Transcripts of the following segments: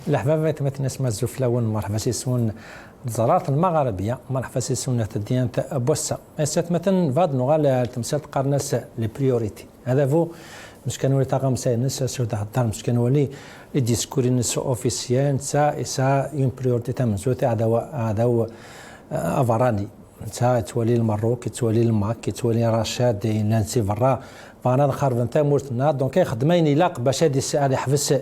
الأحباب مثل نسمة الزفلاون مرحبا سيسون الزرارة المغربية مرحبا سيسون تديان بوسا اسات مثلا فاد نغال تمثال قرناس لي بريوريتي هذا فو مش كانوا لي تاغام ساينس سو تاع مش كانوا لي ديسكور نس اوفيسيال نتا اسا اون بريوريتي تاع مزوتي هذا افراني نتا تولي المروك تولي الماك تولي رشاد نانسي فرا فانا خارب نتا مورتنا دونك خدمين يلاق باش هذه حفظ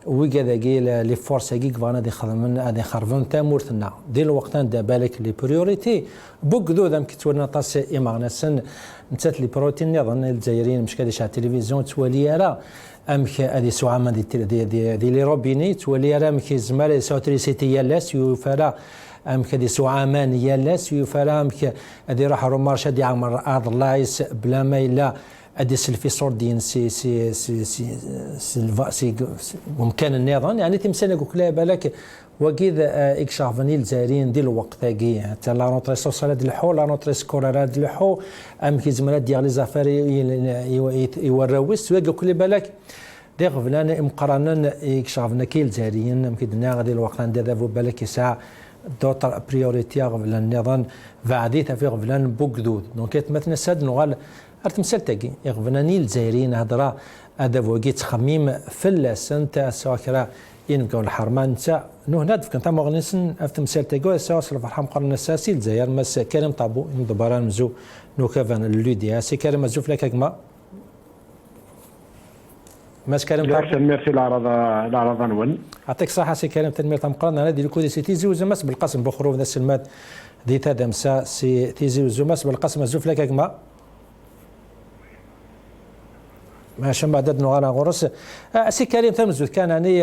وكذاكي لي فورس هكيك فانا دي خدمن هذه خرفن تامورتنا ديال الوقت دا بالك لي بريوريتي بوكدو دام كتولنا طاس ايماغناسن نتات لي بروتين نظن الجزائريين مش كاديش على التلفزيون تولي راه امك هذه سوعه دي لي روبيني تولي راه امك زمال سوتريسيتي يالاس يفرا امك هذه سوعه مان يالاس يفرا امك هذه راح رومارشا دي عمر ارض لايس بلا ما الا ادي سلفي صوردين سي ممكن النظام يعني تمثال يقول لا بالك وكذا اكشافني الجزائريين ديال الوقت هاكي حتى لا نوتري سوسيال ديال الحو لا نوتري سكولار ديال الحو ام كي زملات ديال لي زافير يوراويس ويقول بالك ديك فلان مقارنه اكشافنا كي الجزائريين ام كيدنا غادي الوقت عند دابا بالك يساع دوطر بريوريتي غفل النظام فعدي تفي غفلان بوكدود دونك مثلا ساد نغال ارتمثال تاكي يغفناني الجزائريين هضره هذا فوكي تخميم فلاسن تاع سواكرا ينقوا الحرمان تاع نهنا كنت مغنيسن ارتمثال تاكو سوا فرحه مقارنه ساسي الجزائر مس كريم طابو مدبران مزو نوكافان اللوديا سي كريم مزوف لك كما ماس كريم طابو ميرسي العرض نون يعطيك الصحه سي كريم تنمير مقارنه انا ديال كودي سي تيزي وزماس بالقسم بخروف ذا السلمات دي تادمسا سي تيزي وزماس بالقسم مزوف لك كما ماشي بعد نغالا غرس سي كريم تمزود كان اني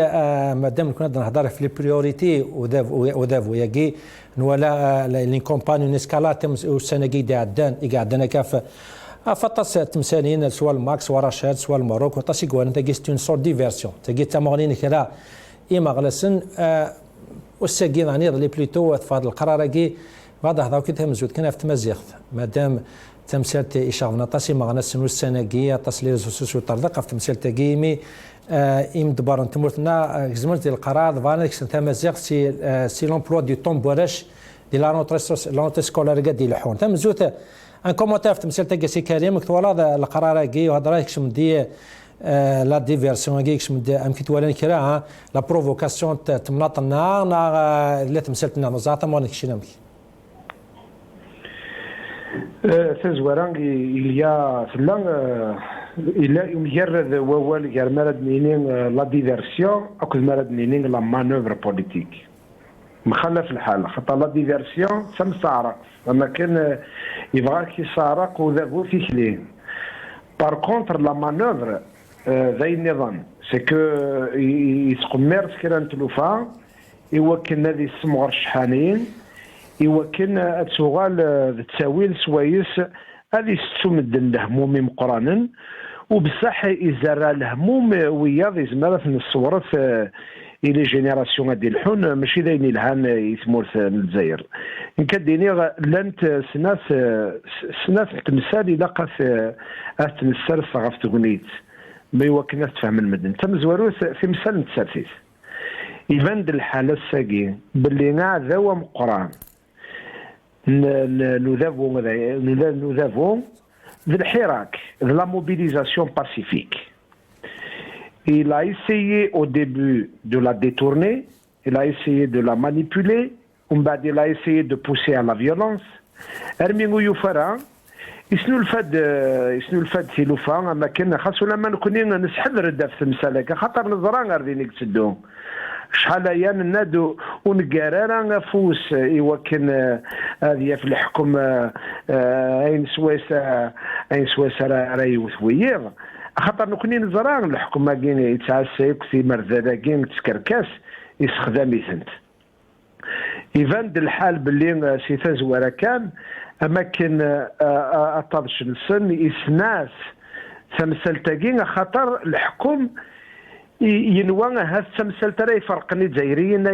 مادام كنا نهضر في لي بريوريتي وداف وياكي ولا لي كومباني نسكالات والسنه كي عدان يقعدنا كاف فطاس تمثالين سوا الماكس ورشاد سوا المروك وطاسي كوان انت كيستون سور ديفيرسيون تجي تمغنين كرا اما غلسن والساكي يعني لي بليتو فهاد القرار كي بعد هذا كي تمزود كان في تمزيغ مادام تمثال إشافنا طاسي مغنا سنو السناقية طاس لي ريزو سوسيو طردق في تمثال تاكيمي إم دبارن تمورتنا زمرت القرار فانا كسن تمازيغ سي لومبلوا دي طومبوراش دي لا نوتري سكولار دي الحون تمزوت ان كومونتير في تمثال تاكي سي كريم كتوالا القرار كي وهضر يكشم دي لا ديفيرسيون كي يكشم ام كتوالا كرا لا بروفوكاسيون تمناطنا لا تمثالتنا زعما ما نكشينا تزوران إليا فلان إلا يمجرد ووال غير مرد نينين لا ديفيرسيون أو مرد نينين لا مانوفر بوليتيك مخلف الحال خاطر لا ديفيرسيون سم سارق أما كان يبغاك يسارق وذابو في كلين بار كونتر لا مانوفر ذي النظام سكو يتقمر سكران تلوفا يوكل هذه السمغر الشحانين يوكلنا تسوغال تساويل سوايس هذه ستمد الهموم مقرانا وبصح يزرع الهموم ويا ذي زمالة من الصورة الى جينيراسيون ديال الحون ماشي داين الهان يثمورث من الجزائر ان كديني لانت سناس تمثال الى قاس تمثال صغف تغنيت ما يوكلنا تفهم المدن تم زواروث في مثال نتسالسيس يبان الحالة الساقي باللي نا ذا مقران nous avons de l'Hirak, de la mobilisation pacifique. Il a essayé au début de la détourner, il a essayé de la manipuler, il a essayé de pousser à la violence. Ermingo Youfara, يسنو الفد في لوفا ما كنا خاصو لما نكون نسحب رده في المسالك خاطر نظران غادي نكتدو شحال ايام نادو ونقرارا فوس يوكن هذه في الحكم اين سويسه راه يوثويغ خاطر نكوني نزران الحكم ما كاين يتعسى في مرزاده كاين تسكركاس يستخدم يثنت يفند الحال باللي سي تزوره كان اماكن اطرش السن يسناس تمثل تاكين خاطر الحكم ينوى هذا التمثال ترى يفرقني جزائريين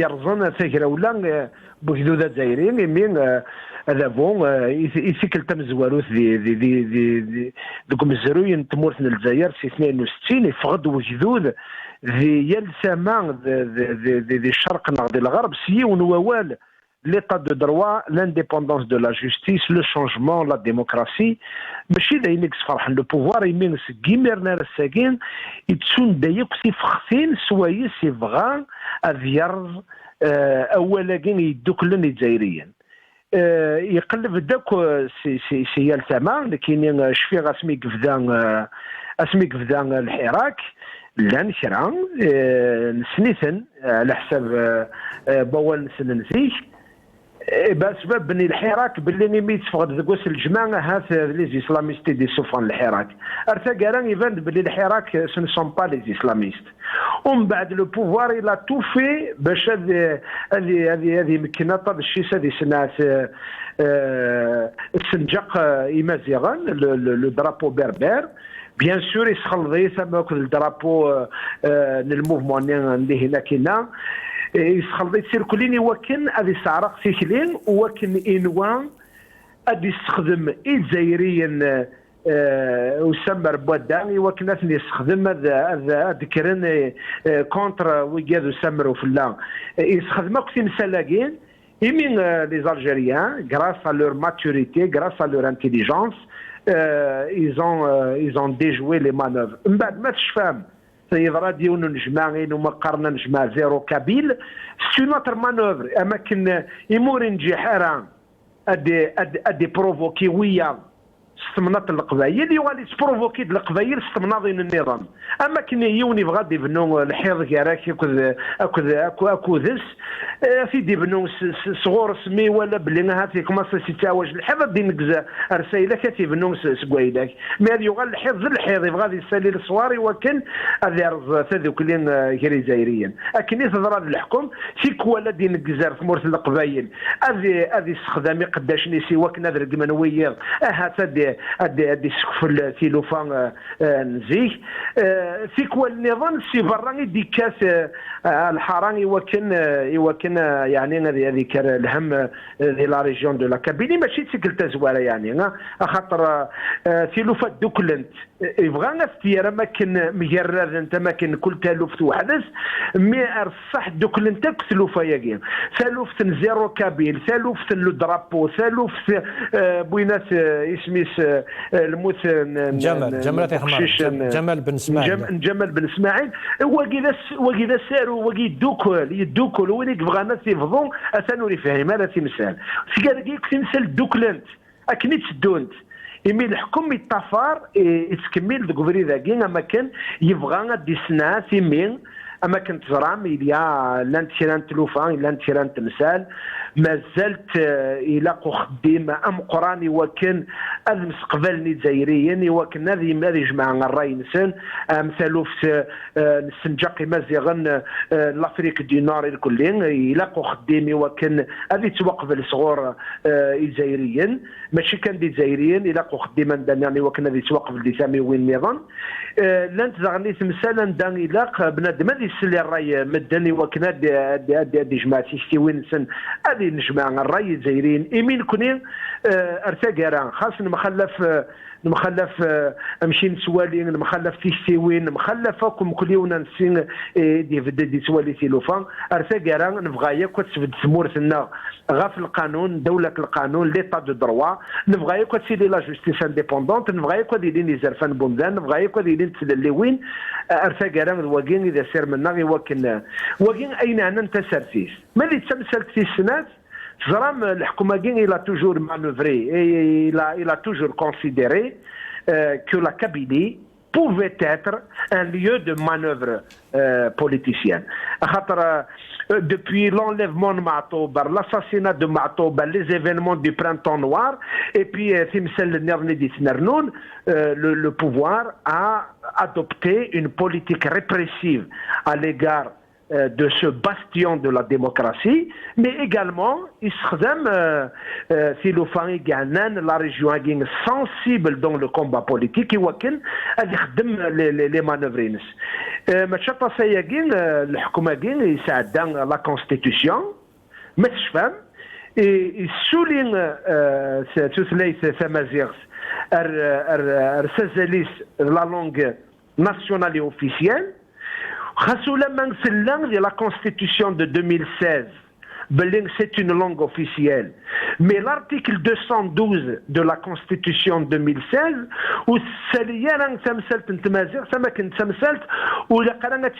يرزون ثغرولا بوجدود جزائريين يمين هذا بون يسكل تمزواروث دي مزروين تمورثنا الجزائر في 62 يفقد وجدود ذي يلسما ذي الشرق نغدي الغرب سي ونوال l'état de droit, l'indépendance de la justice, le changement, la démocratie. ماشي داينك فرحان لو بوفوار يمين سكيميرنا الساكين يتسون دايك سي فخسين سوايس يبغى اذير اولا كين يدوكلن الجزائريين يقلب داك سي يلتما لكن شفي اسمي كفدا الحراك لان كرا نسنيثن على حساب بوال نسننسيك بسبب بني الحراك باللي ميت فقد ذكوس الجماعه هاث لي اسلاميست دي سوفان الحراك ارتا كاران يبان بلي الحراك سن سون با لي اسلاميست ومن بعد لو بوفوار الى تو في باش هذه مكنه بالشيسه دي سنات السنجق يمازيغان لو درابو بربر بيان سور يسخلضي ثم الدرابو للموفمون اللي هنا كاينه يسخلضي سيركوليني وكن هذه سعرق سيكلين وكن انوان ادي يستخدم الجزائريين وسمر بوداني وكن اثني يستخدم هذا ذكرن كونتر ويجادو سمروا في الله يستخدم اكثر مسلاقين يمين لي الجيريان grâce à leur maturité grâce à leur intelligence ils ont déjoué les manœuvres من بعد ما تشفام يضرا ديون نجمعين وما قرنا نجمع زيرو كابيل سي نوتر مانوفر اما كن يمور نجي حرام ادي بروفوكي ويا استمنات القبائل يوالي تبروفوكي القبائل استمناضين النظام اما كن يوني بغا يبنوا الحيض كراك اكوذس في يبنوا صغور سمي ولا بلي هاتي كما سيتاوج الحيض دي نكزا رسائل كتبنوا سكويداك ما يغال الحيض يبغى يسالي الصواري وكن هذا رز تذوك لين غير جزائريين لكن يتضرب الحكم فيك ولا دي نكزا في مورث القبائل هذه استخدامي قداش نسي وكنا درك منوير ادي سقف التلوفان نزيه فيك والنظام سي براني دي كاس الحراني وكن يعني هذيك الهم دي لا ريجيون دو لا كابيني ماشي تسكل زواره يعني خاطر تلوفات دوكلنت يبغى نستير اماكن مجرد انت اماكن كل تلوفت وحدث مي صح دوكلنت تلوفا ياكين ثلوفت زيرو كابيل ثلوفت لو درابو ثلوفت بوينات اسميس الموت جمال بن اسماعيل جمال بن اسماعيل وكذا ساروا يدوكل وين يبغى الناس يفضون اثنوا يفهم هذا تمثال سكاركيك تمثال دوكلنت اكني تدونت يمي الحكم يطفر يتكمل دغوري ذاكين اما كان يبغى دي سنات يمين اما كنت زرام يا لانتيران تلوفان لانتيران تمثال ما زلت الى خديمه ام قراني وكن المستقبلني جزائريين وكن هذه ما يجمع الراي نسن مثلوا في السنجاقي مازيغن لافريك دي نور الكلين الى خديمي وكن هذه توقف الصغور الجزائريين ماشي كان دي جزائريين الى خديمه داني وكن هذه توقف اللي سامي وين نظام لانت زغني مثلا داني لاق بنادم هذه السلي الراي مدني وكن دي جماعه سيستي وين سن هذه نجمع الراي الجزائريين ايمين كونين ارتقرا خاص المخلف امشي نسوالي المخلف تيستيوين مخلفكم كليونا نسين دي سوالي تيلوفان ارتقرا نبغى ياك تسبد ثمورتنا غاف القانون دوله القانون ليطا دو دروا نبغى ياك تسيلي لا جوستيس انديبوندونت نبغى ياك ديرين زرفان بومدان نبغى ياك ديرين تسلليوين ارتقرا وكين اذا سير منا غي وكين اين انا نتسرتيس ملي تمثلت في السنات زرام الحكومه il a toujours manœuvré et il a toujours considéré que la Kabylie pouvait être un lieu de manœuvre politicienne. Depuis l'enlèvement de Mahtouba, l'assassinat de Mahtouba, les événements du printemps noir, et puis le pouvoir a adopté une politique répressive à l'égard de ce bastion de la démocratie, mais également, il si le famille gagne la région est sensible dans le combat politique, il voit les manœuvres. متشطة سيجين الحكومة جين يساعدان la constitution ما تشفهم يسولين تثليث ثمازيغس ارسازاليس la langue nationale et officielle خاصولا ما نسلان la constitution de 2016 c'est une langue officielle. Mais l'article 212 de la Constitution 2016 où ساليانا تمثلت التمازيغ سما كنت تمثلت ولا قرانا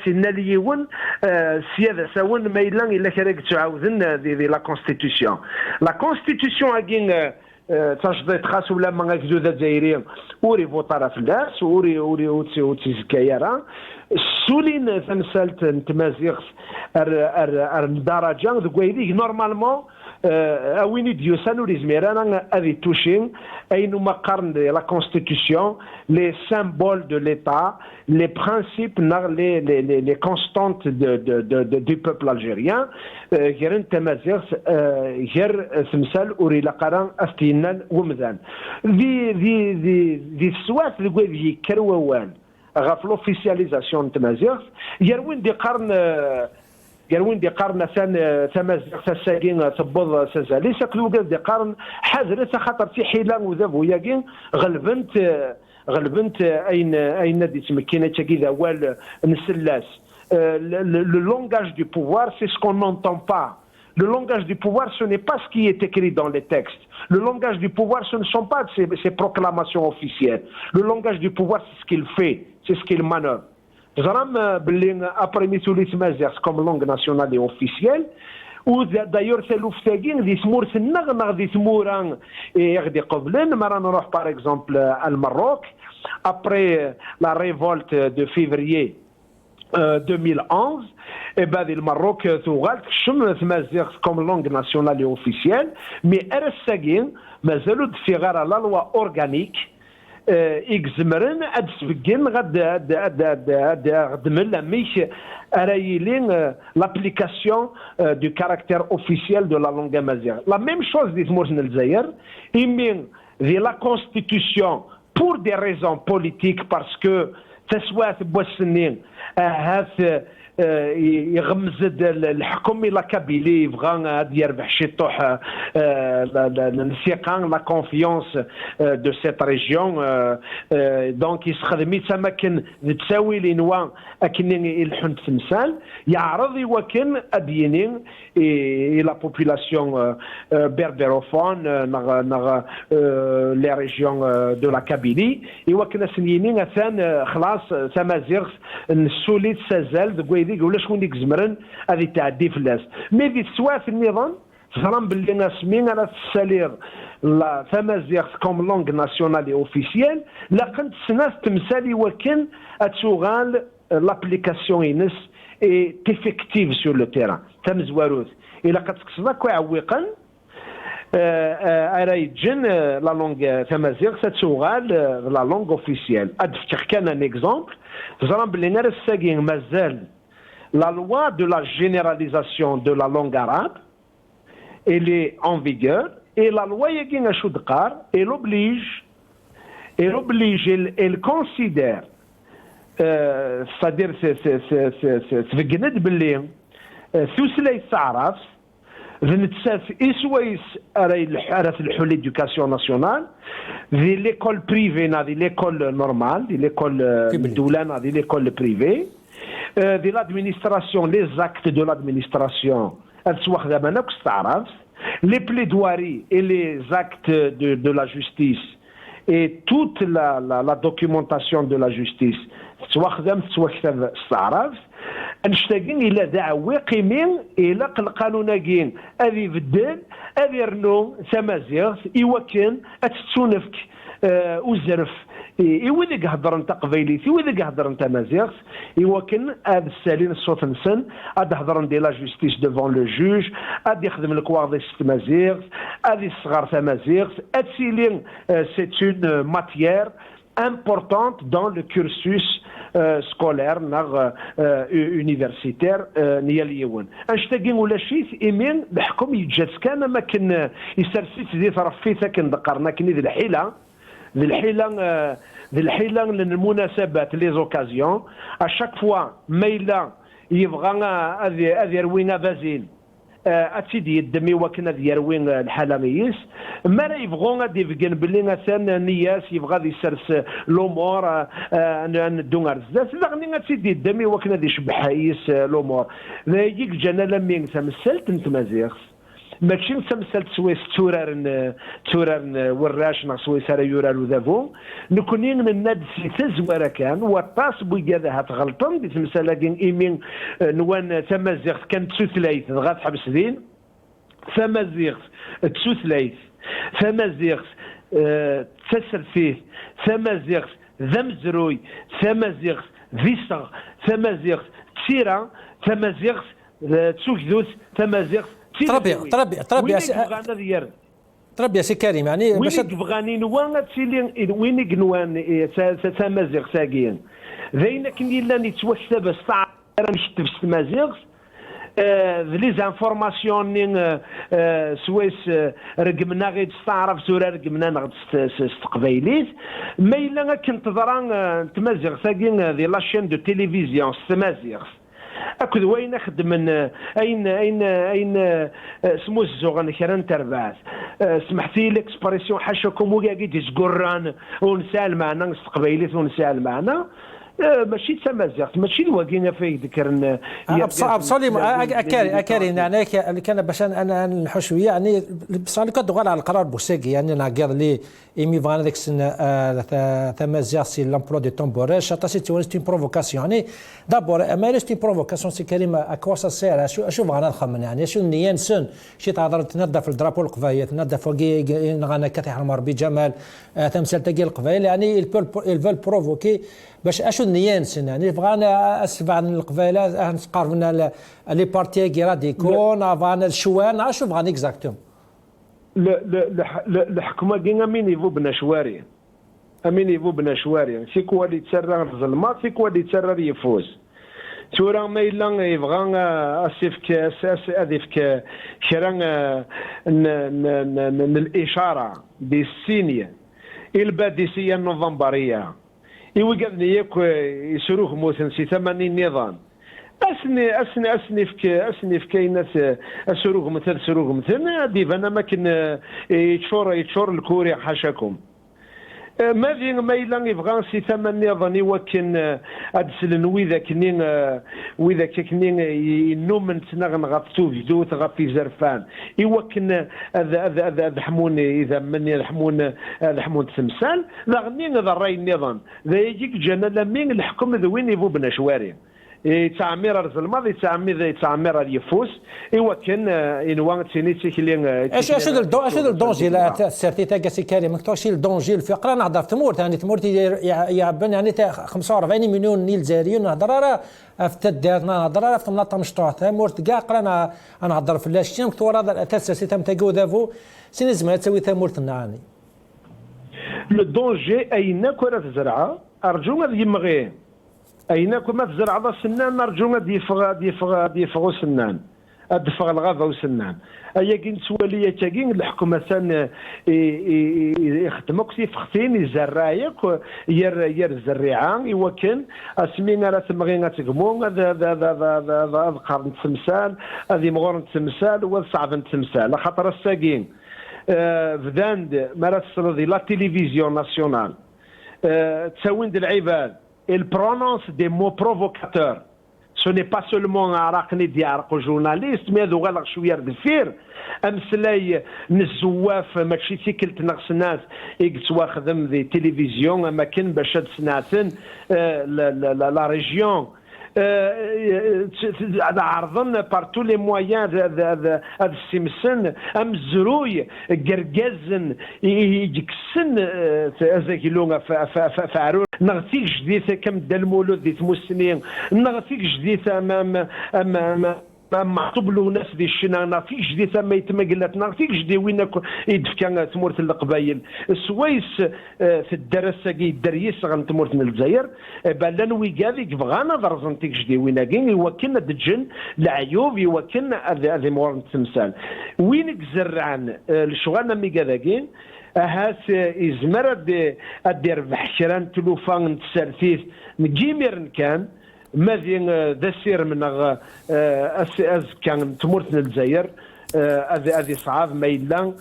تناليون سيادة ساون ما إلا إلا كراك تعاودن la Constitution. La Constitution أجين تجديد خاص ولا ما غاكزو ذا الجزائريين وري فوطارا فلاس وري تيزكايرا سولين تمثلت نتمازيغ الدرجة ذكويديك نورمالمون وين ديوسان وريزميرانا هذه توشين أينما قرن la Constitution les symboles de l'État les principes les constantes du peuple algérien غير نتمازيغ غير تمثال وري لقران أستينان ومذان ذي السوات ذكويديك كروان غاف لوفيسياليزاسيون نتمازيغ يروين دي قرن ثمازيغ تساقين تبوض سازالي ساكلو دي قرن حازرة خاطر في حيلان وذابو ياقين غلبنت أين دي تمكينة كذا وال نسلاس le langage du pouvoir c'est ce qu'on n'entend pas. Le langage du pouvoir, ce n'est pas ce qui est écrit dans les textes. Le langage du pouvoir, ce ne sont pas ces proclamations officielles. Le langage du pouvoir, c'est ce qu'il fait, c'est ce qu'il manœuvre. Après Mitsoulis Mazers comme langue nationale et officielle, ou d'ailleurs c'est l'ouftaguin, des smours, des smourans et des qoblen, par exemple au Maroc, après la révolte de février 2011, et ben le Maroc comme langue nationale et officielle, mais RSAGIN, mais la loi organique, exmeren l'application du caractère officiel de la langue amazigh. La même chose dit Mourzen el-Zahir, la constitution pour des raisons politiques parce que تسوات بوسنين يغمزد الحكم الى كابيلي يبغى يربح شي طوح الثقه لا كونفيونس دو سيت ريجيون دونك يستخدم تمكن تساوي لينوا اكن الحن تمثال يعرض وكن ادينين لا بوبولاسيون berbérophone dans les régions de la Kabylie وكن سنينين ثان خلاص تمازيغ نسوليت سازال ذيك ولا شكون ديك زمرن هذه تعدي فلاس مي في السواف النظام فهم باللي ناسمين على السالير لا تمازيغ كوم لونغ ناسيونال اي اوفيسيال لقد سناس تمثالي وكن اتوغال لابليكاسيون ينس اي تيفيكتيف سور لو تيران تمزواروث الى قد تقصدك كعويقا رايجن لا لونغ تمازيغ تتوغال لا لونغ اوفيسيال ادفتح كان ان اكزومبل فزران باللي نار الساقين مازال la loi de la généralisation de la langue arabe, elle est en vigueur, et la loi Yagin Choudkar, elle oblige, elle considère, c'est-à-dire, c'est Gned Belin, Sousley Saraf, Venetsef Iswaïs Araf l'éducation nationale, l'école privée, l'école normale, l'école doulana, l'école privée, de l'administration, les actes de l'administration, les plaidoiries et les actes de la justice et toute la documentation de la justice, نشتاقين الى دعويقين الى القانوناكين هذه بدل هذه رنو تمازيغ يوكن اتسونفك وزرف وذاك هضرن تقبيليتي وذاك هضرن تمازيغ يوكن هذا السالين الصوت نسن هذا هضرن دي لا جوستيس ديفون لو جوج هذا يخدم الكواغ تمازيغ هذه الصغار تمازيغ هادسيلين سي اون ماتيير importante dans le cursus سكولير نغ يونيفرسيتير نيال يون انشتاقين ولا شيء ايمين الحكم يتجاز كان ما كان يسرسيت ذي طرفيثا كان ذكرنا كني ذي الحيله ذي الحيله للمناسبات لي زوكازيون اشاك فوا ميلا يبغى هذه يروينا بازين اتسيدي يدمي وكنا يروين الحلاميس ما لا يبغون غادي يبقى بلي مثلا نياس يبغى يسرس الامور ندو بزاف لا غني اتسيدي يدمي وكنا يشبح حيس الامور لا يجيك جانا لمين تمثلت انت مزيغ ماشي تمثلت سويس تورار وراش ناق سويس راه يورالو دافو نكوني الناد في تزواره كان وطاس بويا هات غلطن دي تمثال كين ايمين نوان تمازيغ كانت تسوثلايت غا تحبس دين تمازيغ تسوثلايت تمازيغ تسر فيه تمازيغ ذمزروي تمازيغ فيسغ تمازيغ تسيرا تمازيغ تسوكدوس تمازيغ تربي يا سي كريم يعني باش تبغاني نوان تسيلي وين نوان تمازيغ ساقيين ذينا كني لا نتوسى باش راه نكتب تمازيغ لي زانفورماسيون سويس رقمنا غير تستعرف سوره رقمنا نغد استقبايليت ما الا كنت ضران تمازيغ ساقيين ذي لاشين دو تيليفزيون تمازيغ اكد وين خدم اين سمو الزوغ كران ترباس سمحتي ليكسبريسيون حاشاكم وكاكي تزقران ونسال معنا استقبايليت ونسال معنا ماشي تمازيغ ماشي الواقينا فيه ذكرنا ابسوليم اكاري يعني كان باش انا نحو شويه يعني بصالي كدغال على القرار بوساكي يعني ناقير لي ايمي فان ديك تمازيغ سي لامبلو دي تومبورير شاتاسي تي بروفوكاسيون يعني دابور اماليش تي بروفوكاسيون سي كريم اكواسا سير شو بغانا نخمن يعني شو نيان سن شي تهضر تنظف الدرابو القبايه تنظف فوقي نغانا كتحرم ربي جمال تمثال تاقي القبايل يعني الفول بروفوكي باش اشو النيان سن يعني بغانا اسبع القبايله نقاربنا لي بارتي كي راديكون افان الشوان اشو بغانا اكزاكتوم الحكومه كاين امين يفو بنشواري امين يفو بنشواري في كوا اللي تسرى الظلمات في كوا اللي تسرى يفوز تورا ما الا يبغى اسيفك اسيفك كران الاشاره بالسينيه الباديسيه النوفمبريه يوقفني ياك يسروه موثن سي 80 نظام اسني في كاينات اسروه مثل ديفانا ما كن يتشور الكوري حاشاكم ما الا يبغى سي 8 نظام وكن ادسلن وإذا كنين ينوم تنغن غطو فيديو تغطي زرفان يوكن هذا حمون اذا من الحمون تمثال لا غني هذا الراي النظام ذا يجيك جانا لمين الحكم ذوين يبو بنشواري تعمير ارز الماضي تعمير اليفوس ايوا كان انوان تينيتي كلي اشو الدونجي لا سيرتي تاع سي كريم مكتوشي الدونجي الفقره نهضر تمورت يعني تمورت يعبن يعني 45 مليون نيل جزائريين نهضر راه في تدار نهضر راه في مناطق مشطوح تمورت كاع قرانا نهضر في لاشين مكتوب راه الاساس سي تم تاكو دافو سي نزمه تسوي تمورت نعاني الدونجي اين كره تزرعه ارجو غادي يمغي أين كما تزرع هذا السنان نرجو غادي يفغو سنان أدفغ الغابة وسنان أيا كين سوالية كين الحكومة سان يخدموك في فختين يزرايك ير الزريعة يوكن اسمينا راه تمغينا تقمون هذا قرن تمثال هذه مغورن تمثال وصعب تمثال خاطر الساقين فداند مرات تصل لا تيليفزيون ناسيونال تساوين العباد il prononce des mots provocateurs. Ce n'est pas seulement un رقني ديال journaliste mais هذو غير شويه بالفير امسلاي نزواف ماشي تيكلت نقص ناس يقتوا خدم دي تلفزيون ما كان باش تسناتن لا ريجيون عرضنا بار تو لي مويان هذا السمسن امزروي قرقازن يجكسن ازاكيلونغا فعرون نغتيك جديثه كم دا المولود دي تمسنين نغتيك جديثه امام معطوب له ناس دي الشنا في جدي ثم يتمقلتنا في جدي وين يدفكا ثمورة القبايل السويس في الدراسة كي الدريس غن ثمورة الجزائر بلان ويقاذي بغانا ضرزن تيك جدي وين كين يوكلنا دجن العيوب يوكلنا هذه مورن التمثال وين زرعان الشغلنا ميقاذاكين هاس يزمر الدير بحشران تلوفان تسالفيث نجيمير كان ماذي ذا السير من از كان تمورتنا الجزائر هذه صعاب ما الا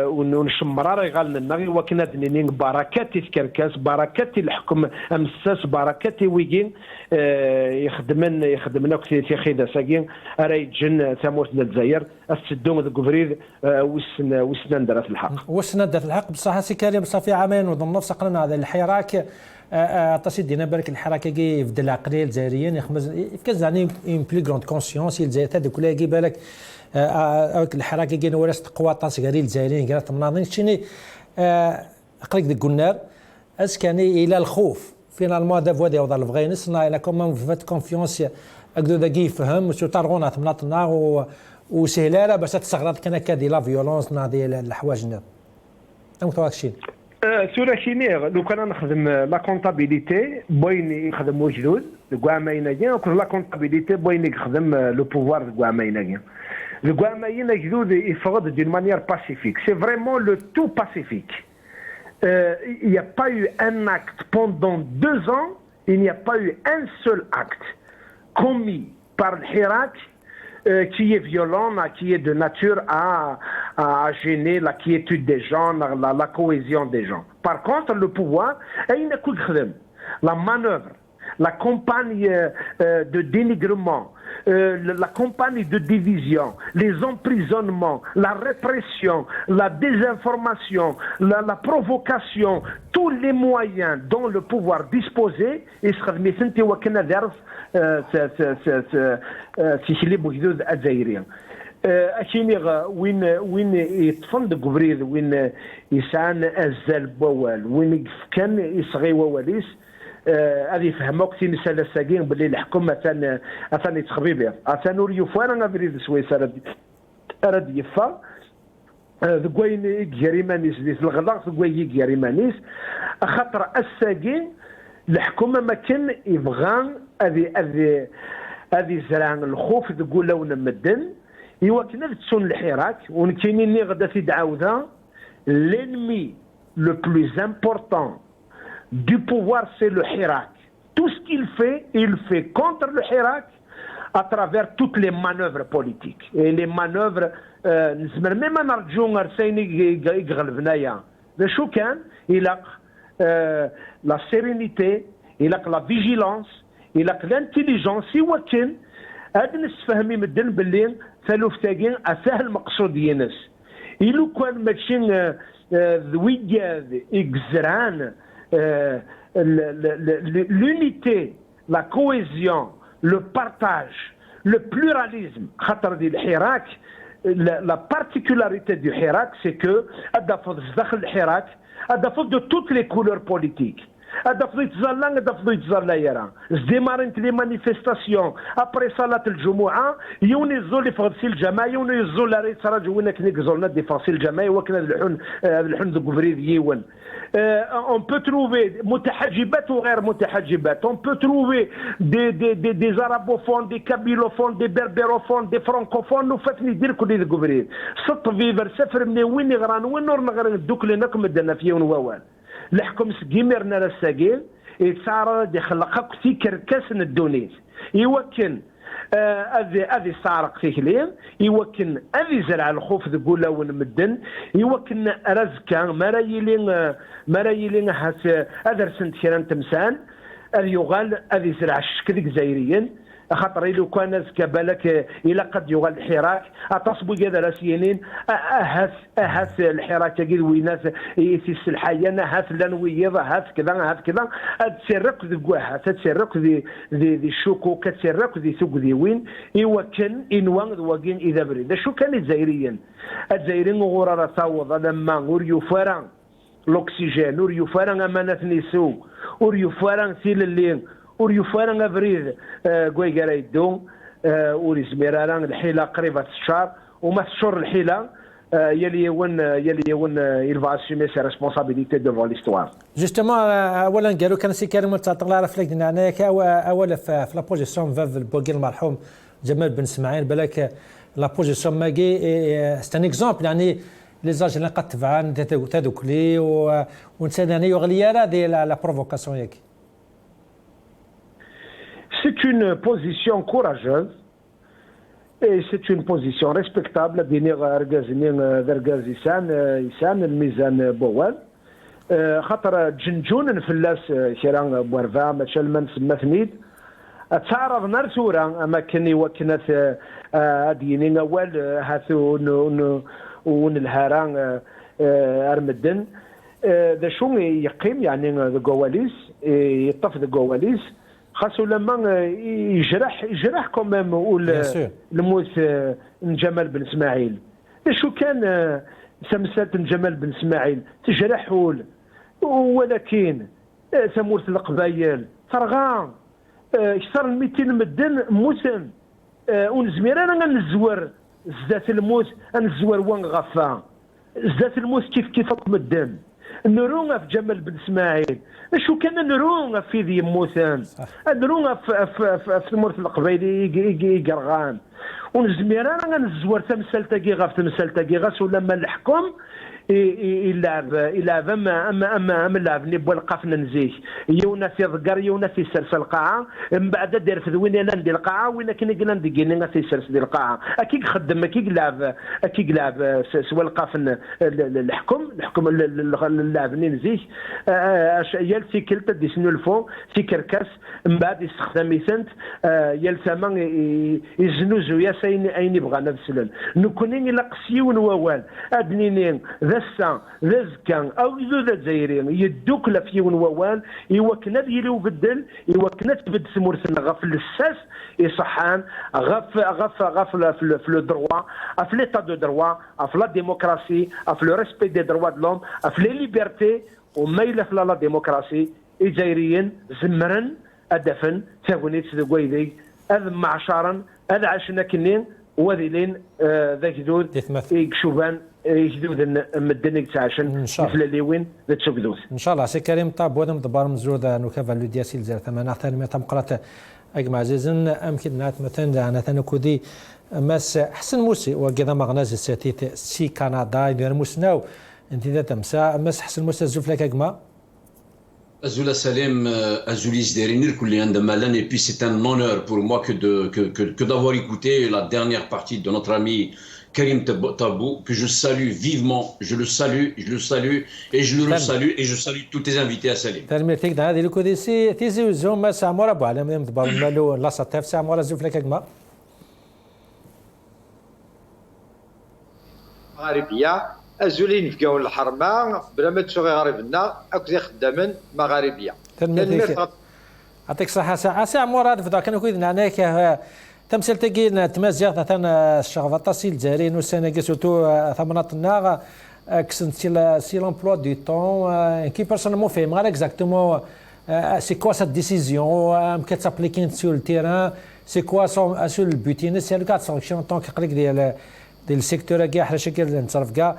ونشمرار يغال النغي وكنا دنينين بركاتي في كركاس بركاتي الحكم امساس بركاتي ويجين يخدمنا في خيدا ساكين راي جن تمورتنا الجزائر السدوم ذا كفريد وسنان درات الحق وسنان درات الحق بصح سي كريم صافي عامين وظن نفس قلنا هذا الحراك عطاسي دينا بالك الحركه كي في العقليه الجزائريين يخمز كاز يعني اون بلي غروند كونسيونس الجزائر هذيك كلها كي بالك الحركه كي نورس تقوى طاس غير الجزائريين قالت مناضين شني قريك ديك النار اسكاني الى الخوف فينالمون هذا فوا ديال الفغينس صنع الى كومون فات كونفيونس اكدو ذاكي يفهم سو تارغونا تمناطنا وسهلاله باش تستغرق كان كادي لا فيولونس ديال الحوايج نار متواكشين سورة شينيغ لو كان نخدم لا كونتابيليتي بوين يخدم وجدود كاع ما يناجي وكل لا كونتابيليتي بوين يخدم لو بوفوار كاع ما يناجي كاع ما يناجي يفرض دون مانيير باسيفيك سي فريمون لو تو باسيفيك il n'y a pas eu un acte pendant 2 ans il n'y a pas eu un seul acte commis par le Hirak qui est violent, qui est de nature à gêner la quiétude des gens, la cohésion des gens. Par contre, le pouvoir, la manœuvre, la campagne de dénigrement, la campagne de division, les emprisonnements, la répression, la désinformation, la provocation, tous les moyens dont le pouvoir disposait, et في بوجود الجزائريين اشيني وين يتفند قبريد وين يسعان الزال بوال وين كان يصغي وواليس هذه يفهموك في مسألة ساقين باللي الحكومة أثان يتخبيبها أثان يفوانا بريد سويس أرد يفا ذقوين يجريمانيس ديس الغلاق ذقوين يجريمانيس خاطر الساقين الحكومة ما كان يبغى هذه زرعان الخوف تقول لون مدن ايوا كنا تسون الحراك ونكيني غدا في دعاوذا l'ennemi le plus important du pouvoir c'est le Hirak. Tout ce qu'il fait, il fait contre le Hirak à travers toutes les manœuvres politiques. Et les manœuvres نزمر ميما نرجو غرسيني يغلبنايا شو كان يلاق la sérénité يلاق la vigilance يلاق l'انتيليجونس يوكن هاد نسفهمي مدن باللي ثالوف تاقين اسهل مقصود ينس إلو كان ماشي ذويجاد إكزران l'unité, la cohésion, le partage, le pluralisme. La particularité du Hirak, c'est que de toutes les couleurs politiques. Les manifestations après صلاة الجمعة يونيزوا لي فغسي الجماعة يونيزوا لاري تراجعوا وينك نقزولنا دي فغسي الجماعة وكنا الحن ذكفريد يون on peut trouver متحجبات وغير متحجبات on peut trouver des arabophones des kabylophones des berbérophones des francophones وفاتني يدير كل ذكفريد سط فيفر سفر من وين يغران وين نور نغران دوك لنا مدنا في يون ووال الحكم سكيمرنا للساقيل يتصارى يخلق في كركاس الدونيس يوكن هذه صارق فيه لين يوكن هذه زرع الخوف تقول لون مدن يوكن رزكا مرايلين هذا رسنت كيران تمسان هذه يغال هذه زرع الشكل جزائريين خاطر لو كان بالك الى قد يغال الحراك اتصبوا كذا راسيين اهات الحراك كذا ويناس في السلحيه هات لانويض هات كذا تسرق ذكوها تسرق ذي الشوكو كتسرق ذي سوق ذي وين يوكن انوان وكين اذا بريد شو كان الجزائريين غرار صوض لما غور فران الاكسجين ور فران امانه نسو ور فران سيل اللين ور يفارن افريد كوي غرايدون وريزمير الحيله قريبه 6 شهور وما 6 شهور الحيله يلي يون il va assumer ses responsabilités devant l'histoire. جوستومون اولا قالوا كان سي كريم تعطى فلك هناك اولا في لا بوزيسيون في البوكي المرحوم جمال بن اسماعيل بالك لا بوزيسيون ماكي سي ان اكزومبل يعني لي زاج اللي قد تبعان تدوك لي ونسان يعني يغلي هذه لا بروفوكاسيون ياك. C'est une position courageuse et c'est une position respectable ديني رجازنين إسان الميزان بوال خاطر جنجون نفلاس كيران بورفا ماشال من سما ثميد تعرض نرسورا اما كني وكنت ديني اول هاثو ون الهران ارمدن ذا شو يقيم يعني ذا جواليس يطف ذا جواليس خاصو لما يجرح كوميم نقول الموت جمال بن اسماعيل شو كان سمسات جمال بن اسماعيل تجرحول ولكن سمورت القبايل فرغان اكثر من 200 مدن موتن ونزمير انا نزور زدات الموت نزور وان غفا زدات الموت كيف مدن نرونا في جمال بن اسماعيل شو كان نرونا في ذي موتان نرونا في مورث القبايلي يقرغان ونزمير انا نزور تمثال تاكي غاف تمثال تاكي غاس ولما الحكم يلعب اما اللعب اللي بوا القافنا نزيك يونا في ضقر يونا في سرس القاعه من بعد دير في وين انا ندير القاعه وين كنا قلنا ندير في سرس ديال القاعه اكيد خدم اكيد لعب سوا القافن الحكم اللعب اللي نزيك يال سيكل تدي سنو الفو في كركاس من بعد يستخدم يسنت يال ثمن يزنوزو يا سين اين يبغى نفسلن نكونين الا قسيون ووال ادنينين ذا ذا او ذا الجزائريين يدوك لفيون ووال يوكنا يلو بدل يوكنا تبد سمورثنا غف الساس يصحان غف في لو دروا في ليتا دو دروا في لا ديموكراسي في لو ريسبي دي دروا دو لوم في لي ليبرتي وما الا في لا ديموكراسي الجزائريين زمرن ادفن تاغونيت ذويدي هذا معشرا هذا عشنا كنين وذيلين ذاك ذود يكشوفان يجدود مدنك تعشن مثل اللي وين تسوقدوث ان شاء الله سي كريم طاب ودم دبار مزود نوكافا لودياسيل زير ثمانه ثاني ما تمقرات اجمع عزيزن امكن نات مثلا انا ثانكودي ماس حسن موسي وكذا مغناز الساتيت سي كندا يدير موسناو انت ذا تمسا ماس حسن موسى زوف لك اجمع Azula Salem, Azulis Derinir Kuliandamalan, et puis c'est un honneur pour moi que d'avoir écouté la dernière partie de notre ami Karim Tabou, que je salue vivement, je le salue, et je le resalue, et je salue tous tes invités à Salim. ترميتك هذه الكوديسي تيزي زوم سامورا ابو على من دبر مالو لا صتف سامورا زوف لك اجمع مغاربيه ازولين في قاول الحرمه بلا ما تسوغي غريبنا اكو خدامين مغاربيه يعطيك الصحه ساعه مراد في ذاك كانوا كيدنا هناك تمثيل تاكي تمازيغ مثلا الشغفه سي الجزائريين وسناكي سورتو ثمنات النار كسنت سي لامبلوا دو طون كي بيرسونيلمون فهم غير اكزاكتومون سي كوا سات ديسيزيون كتابليكين سور التيران سي كوا سور البوتين سي لو كات سانكسيون طون كيقلك ديال السيكتور كاع حنا شكل نتصرف كاع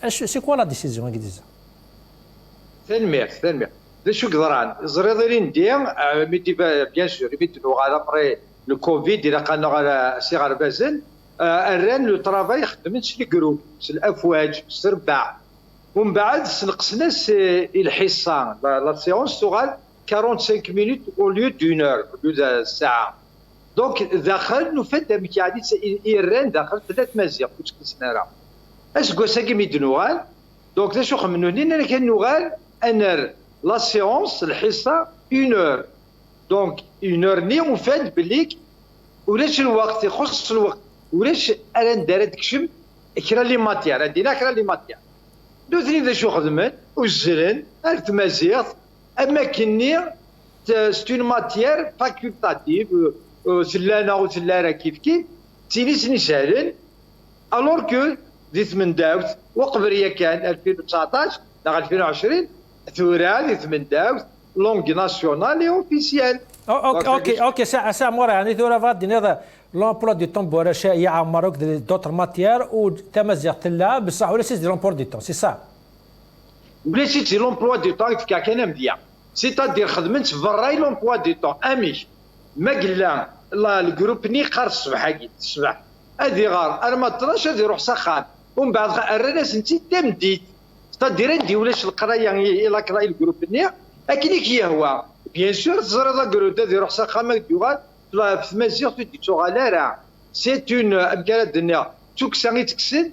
سي كوا لا ديسيزيون كي ديزا تنمير ذا شو قدران زريضين ديال ميدي بيان سور ميدو على بري لو كوفيد الى قالنا على صغار بازل الران لو طرافاي يخدم سي جروب سي الافواج سي رباع ومن بعد نقصنا الحصه لا سيونس تغال 45 مينوت او ليو دون اور ليو ساعه دونك داخل نفد مكي عادي ايران داخل 3 مزيغ كنت كنسنارا اسكو ساكي ميدنوغال دونك شو خمنونين انا كان نوغال انا لا سيونس الحصه 1 اور دونك 1 اور ني وفاد بليك ولاش الوقت يخص الوقت ولاش انا ندار تكشم كرا لي ماتيار عندنا كرا لي ماتيار دوزني شو خدمت وزرن ارت مزيغ اما كني سي اون ماتيار فاكولتاتيف سلانا وسلارة كيف تينيسني سهلن الور كو دي 8 داوت وقبريه كان 2019 لا 2020 ثورة دي 8 داوت لونغ ناسيونال اوفيسيال اوكي ساعه مورا يعني ثورة فاد هذا لومبلوا دو طون بورا يعمروك دوتر ماتيير وتمازيغ تلا بصح ولا سيدي لومبلوا دو طون سي سا بلاتي تي لومبلوا دو طون يفكا كان مديا سيتادير خدمت براي لومبلوا دو طون اميش ما قلا لا الجروب ني قار الصباح هادي غار انا ما طراش هادي روح سخان ومن بعد الناس انت تمديت تدير ندي ولاش القرايه الى قراي الجروب ني اكيد هي هو بيان سور تزرد الجروب هادي روح سخان ما ديوغال في مازيغ تدي تشوغالا راه سي اون امكانه الدنيا توكساني تكسد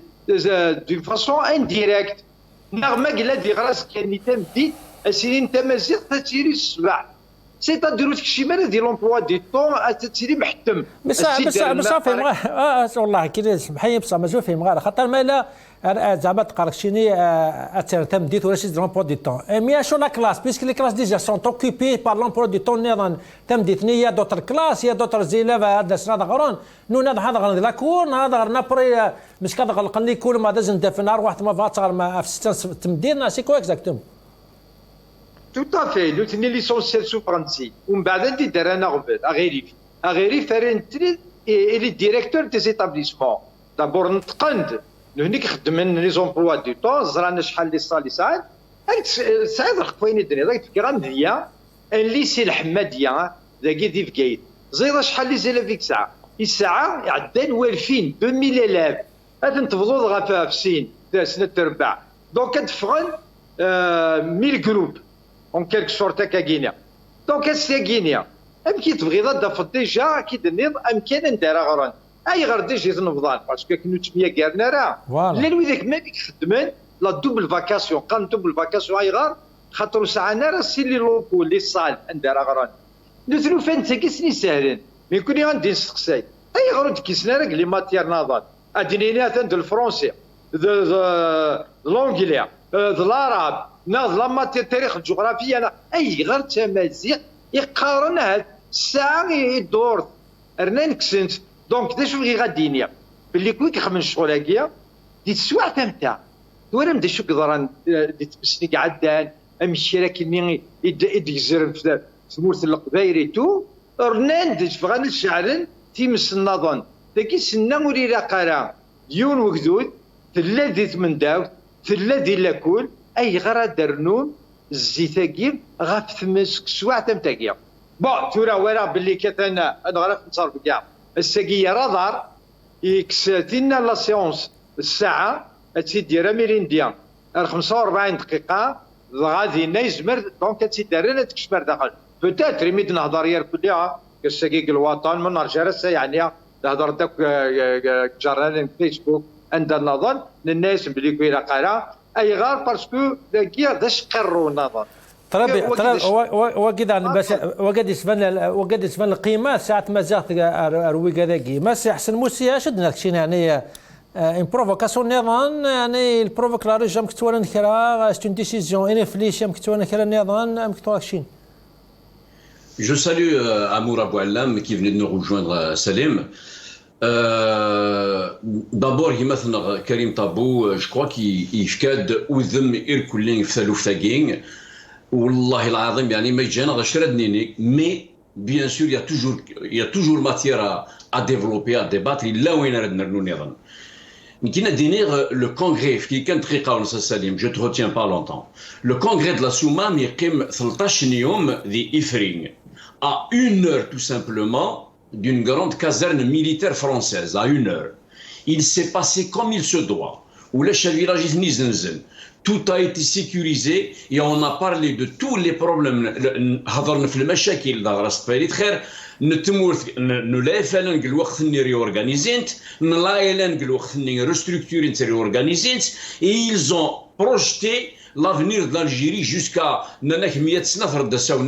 دو فاسون انديريكت نغمه قلا دي غراس كان تمديت اسيرين تمازيغ تتيري الصباح سيتاديرو داكشي مالا ديال لومبلوا دي طون تتيري محتم بصح فهم والله كي سمحي بصح مازال فهم غير خاطر مالا زعما تقرا شيني تمديت ولا شي لومبلوا دي طون مي شو لا كلاس بيسك لي كلاس ديجا سون اوكوبي بار لومبلوا دي طون نيضا تمديتني يا دوتر كلاس يا دوتر زيلاف هذا سناد غرون نو ناد هذا غير لا كور هذا غير نابري مش كذا غلق لي كل ما داز ندفن نهار واحد ما فاتر ما في 6 تمدينا سي كو اكزاكتوم Tout à fait, le tenir l'essentiel sous Franci. On va dire derrière Aghérif et les directeurs des établissements. D'abord, nous avons les emplois du temps, زرنا شحال لي صالي ساعات. ساعات رخوين الدنيا، ذاك الكرام ديا الليسي الحمادية ذاك دي فكايد. زيد شحال لي زيلافيك ساعة. الساعة عدان والفين 2000 آلاف. هذا نتفضل غا في سين سنة تربع. دونك كتفغن 1000 جروب. en quelque sorte كاكينيا دونك الساكينيا كي تبغي ضد ديجا كي دنيض امكان ندير غران اي غير ديجا تنفضان باسكو كنو تميا كارنا راه لا ويداك ما بيك خدمان لا دوبل فاكاسيون قان دوبل فاكاسيون اي غار خاطر ساعنا راه سي لي لوكو لي صال ندير غران نثلو فين تاكسني ساهلين مي كوني غندي نسقساي اي غير كيسنا راك لي ماتيير ناضات اديني دو الفرونسي لونجلي العرب ناض لما التاريخ الجغرافيا انا اي غير تمازيغ يقارن هاد الساعه يدور رنان كسنت دونك دا شو غادينيا باللي كويك خمن شغل هكيا دي تسواع تمتع ورم دا شو قدران دي تبسني قعدان امشي راكني يدزر في ثمورة القبايل تو رنان دي فغان الشعرن تيمس النظن داكي سنا وريرا قرا ديون وكدود ثلاثي ثمن داو ثلاثي لاكول اي غرا درنون الزيتاكي غاف ثمس سواع تمتاكيا بون تورا ورا باللي كتانا انا غرا نتصرف كاع الساكيه رادار يكساتينا لا سيونس الساعه تيدير ميرينديان 45 دقيقه غادي يزمر دونك تيدار تكشمر داخل بوتيتر يمد نهضر يا كلها كساكيك الوطن من نهار جرس يعني نهضر داك جران فيسبوك عند النظر للناس بلي كويرا قرا اي غار باسكو داكيا داش قروا النظر طرابي وقد باش وقد يسبان القيمه ساعه ما جات اروي كذاكي ما سي احسن موسي شدنا شي يعني ان بروفوكاسيون نظام يعني البروفوك لا ريجام كتوانا نكرا سي اون ديسيزيون ان فليش كتوانا نكرا نظام كتواكشين. Je salue Amour Abouallam qui venait de nous rejoindre, Salim. D'abord, Karim Tabou, je crois qu'il شكاد وذم إركولين في ثلوثاقين والله العظيم يعني ما يجينا غير شردنيني مي bien sûr il y a toujours matière à développer à débattre là وين ردنا نظن كي ندير le congrès qui كان دقيقة ونص سليم je te retiens pas longtemps le congrès de la Soumam يقيم 13 يوم ذي إفرين à 1 heure tout simplement d'une grande caserne militaire française, à 1 heure. Il s'est passé comme il se doit. Où le village Nizenzen, tout a été sécurisé et on a parlé de tous les problèmes. هضرنا في المشاكل داغ راس باليت خير نتمورث نلافلن الوقت ني ريورغانيزينت نلايلن الوقت ني ريستركتورين ريورغانيزينت et ils ont projeté l'avenir de l'Algérie jusqu'à Nanak Mietsna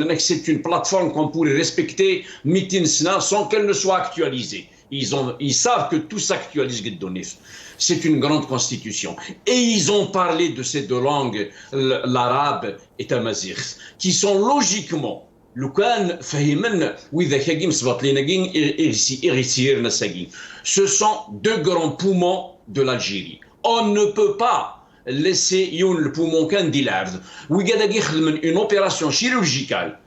Nanak, c'est une plateforme qu'on pourrait respecter Mitinsna sans qu'elle ne soit actualisée. Ils savent que tout s'actualise. C'est une grande constitution. Et ils ont parlé de ces deux langues, l'arabe et tamazigh, qui sont logiquement ce sont deux grands poumons de l'Algérie. On ne peut pas laisser le poumon candidat. Une opération chirurgicale,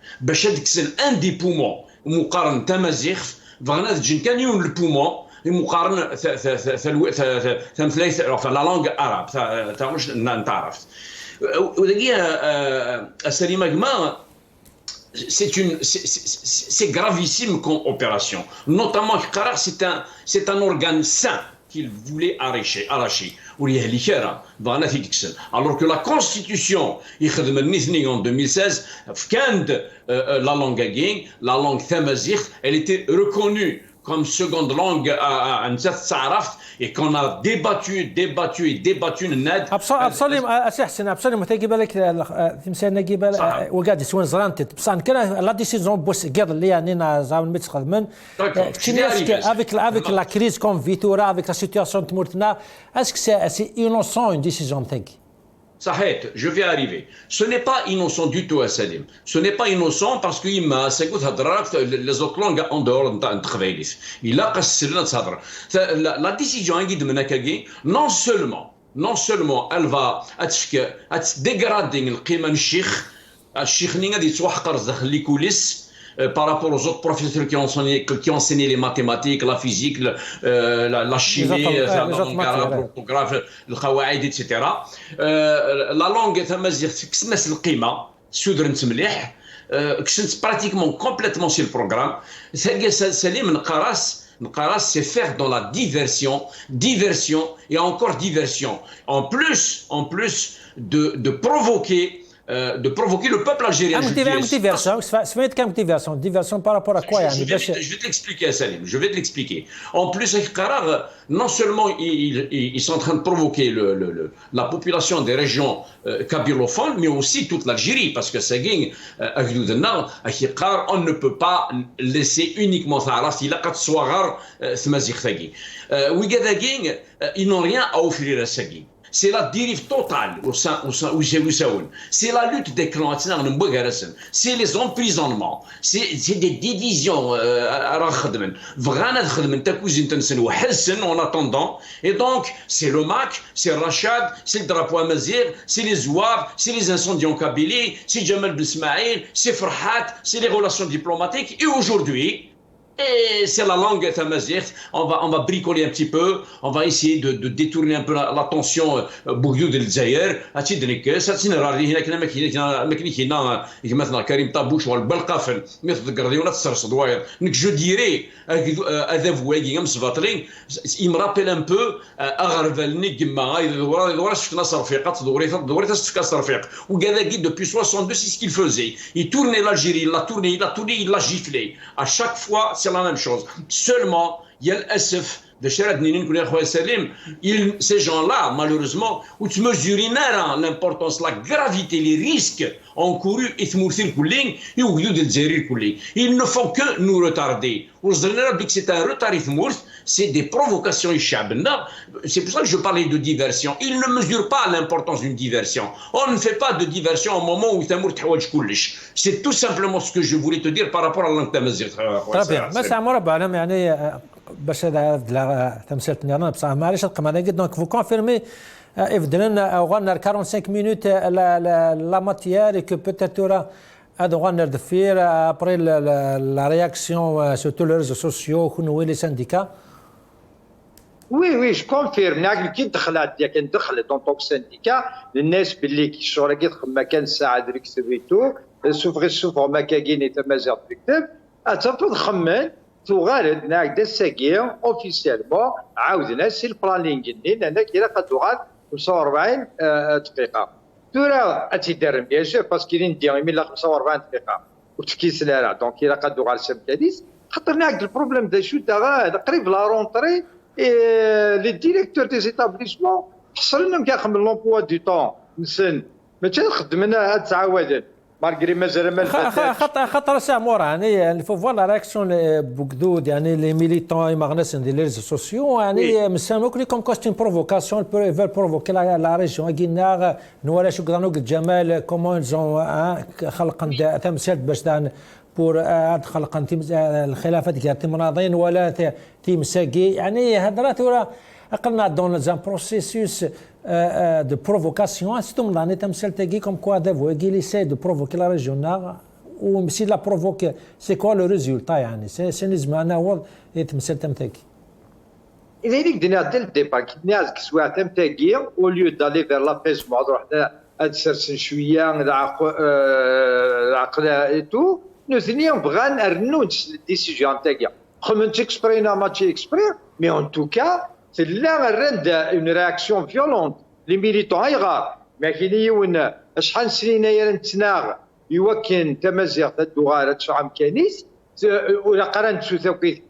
un des poumons, Moukarn Tamazigh, فغنا تجن كان يون البومون مقارنه enfin la langue arabe ça مش نتعرف ودقيقه سليمه جماعه c'est gravissime comme opération. Notamment, c'est un organe sain qu'il voulait arracher. Alors que la Constitution, en 2016, la langue Agin, la langue Tamazight, elle était reconnue comme seconde langue à et qu'on a débattu absolument absolument تجيب لك تمثال نجيب وقاعد يسوون زرانت بصان كان لا ديسيزون بوس قبل اللي يعني زعما متخذ من avec la crise comme Vitora avec la situation تمرتنا est-ce que c'est innocent une décision تاعك صحيح, je vais arriver. Ce n'est pas innocent du tout, Salim. Ce n'est pas innocent parce qu'il m'a les autres langues en dehors de travail. Il a cassé la décision de Menakagi, non seulement elle va dégrader le climat du Cheikh, le Cheikh n'a dit les coulisses. Par rapport aux autres professeurs qui ont enseigné les mathématiques, la physique, la chimie, l'orthographe, le qawaïd, etc. La langue tamazight, c'est le climat, c'est pratiquement complètement sur le programme. C'est faire dans la diversion et encore diversion. En plus de provoquer le peuple algérien. Diversion par rapport à quoi? Je vais te l'expliquer, Salim. Je vais te l'expliquer. En plus, non seulement ils sont en train de provoquer la population des régions kabylophones, mais aussi toute l'Algérie, parce que on ne peut pas laisser uniquement ils n'ont rien à offrir à Sagin. C'est la dérive totale au sein c'est la lutte des clans, c'est les emprisonnements, c'est des divisions en attendant. Et donc c'est le MAC, c'est Rachad, c'est le drapeau Amazigh, c'est les Zouaves, c'est les incendies en Kabylie, c'est Jamal Ben Ismaïl, c'est Farhat, c'est les relations diplomatiques. Et aujourd'hui, et c'est la langue tamazight. On va bricoler un petit peu, on va essayer de détourner un peu l'attention Bourdieu de l'Zaïr. Je dirais, il me rappelle un peu depuis 62, c'est ce qu'il faisait. Il tournait l'Algérie, il l'a giflé. À chaque fois, c'est la même chose. Seulement, il y a l'SF de Sherad Ninin, ces gens-là, malheureusement, où tu mesures l'importance, la gravité, les risques encourus, ils ne font que nous retarder. C'est un retard, c'est des provocations. C'est pour ça que je parlais de diversion. Ils ne mesurent pas l'importance d'une diversion. On ne fait pas de diversion au moment où c'est tout simplement ce que je voulais te dire par rapport à langue tamazight. Très bien. باش هذا تمثيل نيران بصح معليش رقم انا قد دونك فو كونفيرمي افدلنا غنر 45 مينوت لا ماتيير كو بوتيتر هذا غنر دفير ابري لا رياكسيون سور تو لي ريزو سوسيو كونوا لي سانديكا وي جو كونفيرم كي دخلت ديك ندخل دون توك سانديكا الناس باللي كي الشهر كي تخدم كان ساعه دريك سويتو سوف ما كاين تمازيغ تكتب اتفضل خمن تغالد ناك دساكي اوفيسيالمون عاودنا سي البلانينغ لان كاين قد تغال 45 دقيقه تورا اتيدرم بيان سور باسكو ندير من 45 دقيقه وتكيس لا دونك الى قد تغال سبتاديس خاطر ناك البروبليم دا شو دا قريب لا رونطري لي ديريكتور دي زيتابليسمون حصلنا كنخدم لومبوا دو طون نسن ما تخدمنا تعاودن مالغري مازال خاطر سامور يعني فو فوالا رياكسيون بوكدود يعني لي ميليتون ماغناس دي لي ريزو سوسيو يعني مسانو كلي كوم كوست اون بروفوكاسيون فير بروفوكي لا ريجيون كينا نوالا شو قدرنا الجمال كومون زون خلقا تمثيل باش بور خلقا الخلافات ديال تيمناضين ولا تيمساكي يعني هضرات ولا قلنا دون زان بروسيسوس de provocation, c'est comme dans les comme quoi il essaie de provoquer la région nord ومسي لا بروفوك سي كوا لو ريزولتا يعني سي لازم انا وض يتمثل تمتاكي إذا ليك دينا ديال الديبار كي دينا كسوا تمتاكي او ليو دالي فير لابيزمون حنا هاد سرسن شويه العقل اي تو نوثني بغا نرنو الديسيجن تاعي خمن تيكسبرينا ما تيكسبري مي ان تو كا تلا الرند اون رياكسيون فيولونت لي ميليتون ايغار ما كاين يون شحال سنين يا نتناغ يوكن تمازيغ تدوغا تشعم كنيس ولا قرنت سو توقيت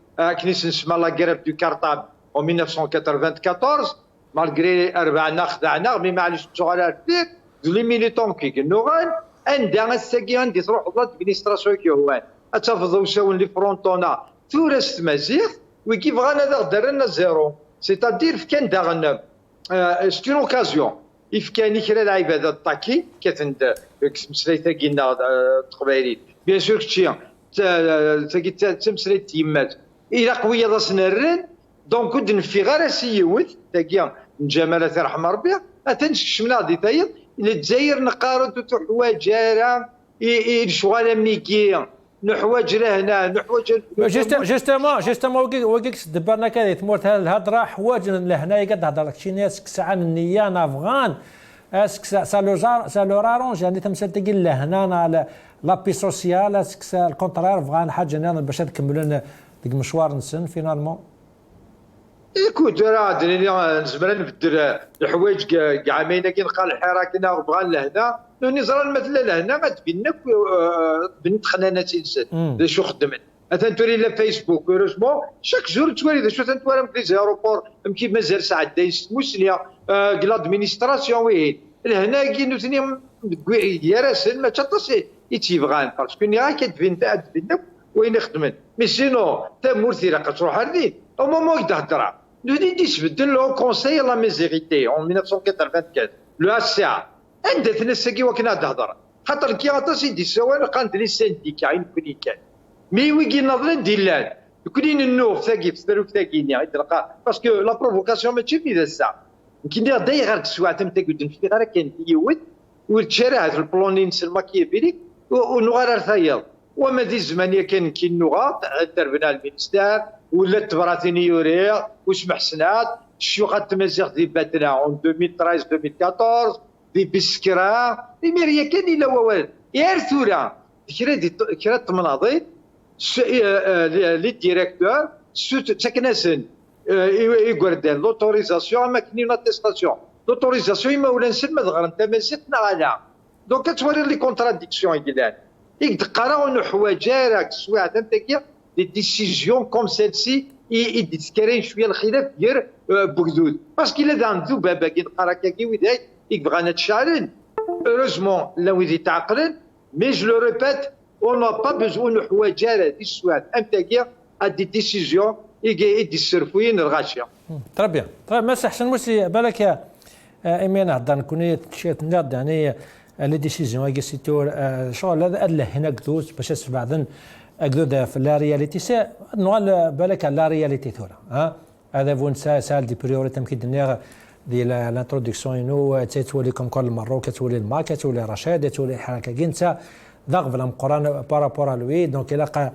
كنيس نسمى لا غريف دو كارطاب en 1994 malgré ربعنا خدعنا مي معليش تشغل فيك لي ميليتون كي كنوغان عندها الساكي عندي تروح لادمينستراسيون كي هو اتفضوا ساون لي فرونتونا ثورست مزيغ وكيف غانا درنا زيرو سيتادير كان داغن سي اون اوكازيون إف كان يكرا العبادة الطاكي كتند مسليتا كينا تقبايلين بيان سور كتشي تمسليت تيمات إلا قوية دا سنرن دونك كنت نفي غير سيوث تاكيا نجاملة رحمة ربي أتنشمنا دي تايض إلى الجزائر نقارن تحواج راه شغالة ميكي نحواج لهنا نحواج جوستومون وكيك دبرنا كذا تمورت الهضره حوايج لهنايا قد هضر لك شي ناس كسعان النيان افغان اسك سا لو رارونج يعني تمثل تلقى لهنا لابي سوسيال اسك الكونترير افغان حاجه انا باش نكملوا ديك المشوار نسن فينالمون écoute راه نزمر نبدل الحوايج كاع ماينا كي نلقى الحراك هنا بغا لهنا نزرا مثلا لهنا غتبينك بنت خنانات انسان شو خدمت مثلا توري لا فيسبوك هوريزمون شاك جور توري شو تنتورم في زيروبور يمكن مازال ساعه دايس موسنيا لادمينستراسيون وين لهنا كي نوثني يا راسل ما تشطسي يتيبغان باسكو ني كتبين تاع وين خدمت مي سينو تا مورثي راه كتروح هذه او مومون تهضر نودي تبدل لو كونساي لا ميزيريتي en 1994 لو اسا عندها تنسى كي وكنا تهضر خاطر كي غطاس يدي السوالف قالت لي سانديكا عين كوني كان مي ويكي نظرين ديلان كونين النوف ثاقي في الثروف ثاقيني تلقى باسكو لا بروفوكاسيون ماشي في ذا الساعه يمكن دير دايغ السواع تمتا قدام في غير كان يود وتشرع في البلونين الماكيافيليك ونغير ثايل وما ذي الزمانيه كان كي النغاط دربنا المينستير ولا التبراتيني يوريا وسمح سنات الشيوخ تمازيغ دي باتنا en 2013 2014 دي بسكرا دي ميريا كان الا والد غير ثورة كرا تمناضي لي ديريكتور تاكناسن يقردان لوتوريزاسيون ما كاين اتيستاسيون لوتوريزاسيون ما ولا نسن ما تغرن تمازيغ لا دونك كتوري لي كونتراديكسيون كيدان يقراو حوايج راك سواع تنتكيا دي ديسيزيون كوم سيلسي يتكرين شويه الخلاف ديال بوكدود باسكو الا عنده بابا كي نقرا كي ويداي يبغى نتشارن هوروزمون لا ويدي تعقلن مي جو لو ريبيت اون نا با بيزون حوايج دي سواع تنتكيا دي ديسيزيون يدي السرفوين الغاشيه ترى بيان ما حسن موسي بالك يا ايمين هضر كوني تشيت ناد يعني لي ديسيزيون كي سيتور شغل هذا هنا كدوز باش بعدين اكدود في لا رياليتي سي نوال بالك لا رياليتي ثورة هذا فون سال دي بريوريتي يمكن دنيا ديال لانتروداكسيون انو تتولي كوم كل مره كتولي الماء كتولي رشاد كتولي الحركه كينتا ضغط في القران بارابور لوي دونك الا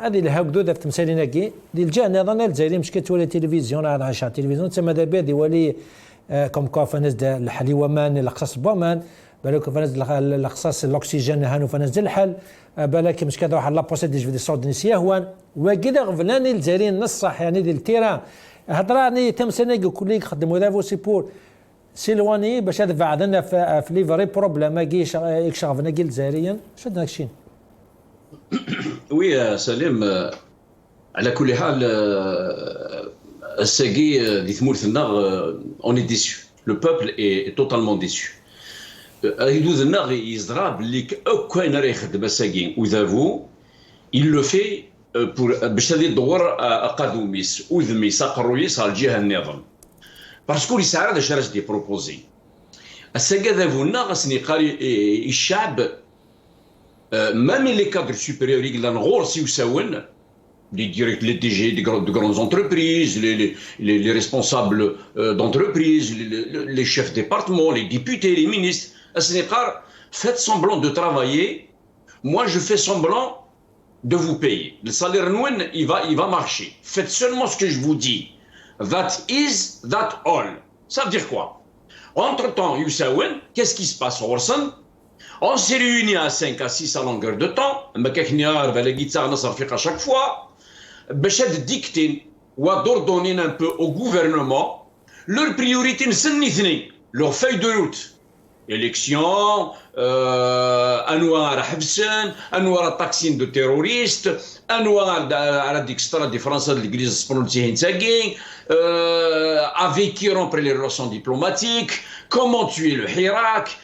هذه الهكدود في تمثالنا كي ديال الجهه النظام الجزائري مش كتولي تلفزيون هذا عشان تلفزيون تما دابا ديوالي كوم كوا فنز الحليوه مان القصص بومان بالك فنز القصص الاكسجين هانو فنز الحل بالك مش كذا واحد لابوسيد دي صوت نسيه هوان وكذا غفلاني الجزائريين نصح يعني ديال التيران هضراني تمسني كل يخدموا ذا فوسي بور سيلواني باش هذا بعدنا في لي فري بروبليم ما كيش يكشغفنا كي الجزائريين شد داكشي وي سليم على كل حال الساقي دي ثمورثنا اون اي ديسيو لو بوبل اي توتالمون ديسيو يدوز الناغ يزرع بلي كاين راه يخدم الساقي وذافو il le fait باش هذه الدور اقادوميس وذميس اقرويس على الجهه النظام باسكو يسعى هذا شراش دي بروبوزي الساقي ذافو ناغسني قاري الشعب même les cadres supérieurs qui l'ont reçu ou saouen les directeurs, les DG de grandes entreprises, les responsables d'entreprises, les chefs de département, les députés, les ministres, Asniqar, faites semblant de travailler moi je fais semblant de vous payer. Le salaire nouen, il va marcher. Faites seulement ce que je vous dis. That is, that all. Ça veut dire quoi? Entre-temps, Youssaouen, qu'est-ce qui se passe au Warsan? On s'est réunis à 5 à 6 à longueur de temps. À chaque fois. Bachet dicter ou d'ordonner un peu au gouvernement leurs priorités, leur feuille de route. Élection, anouar Habsen, anouar taxine de terroristes, anouar des Français de l'Église avec qui rompre les relations diplomatiques, comment tuer le Hirak,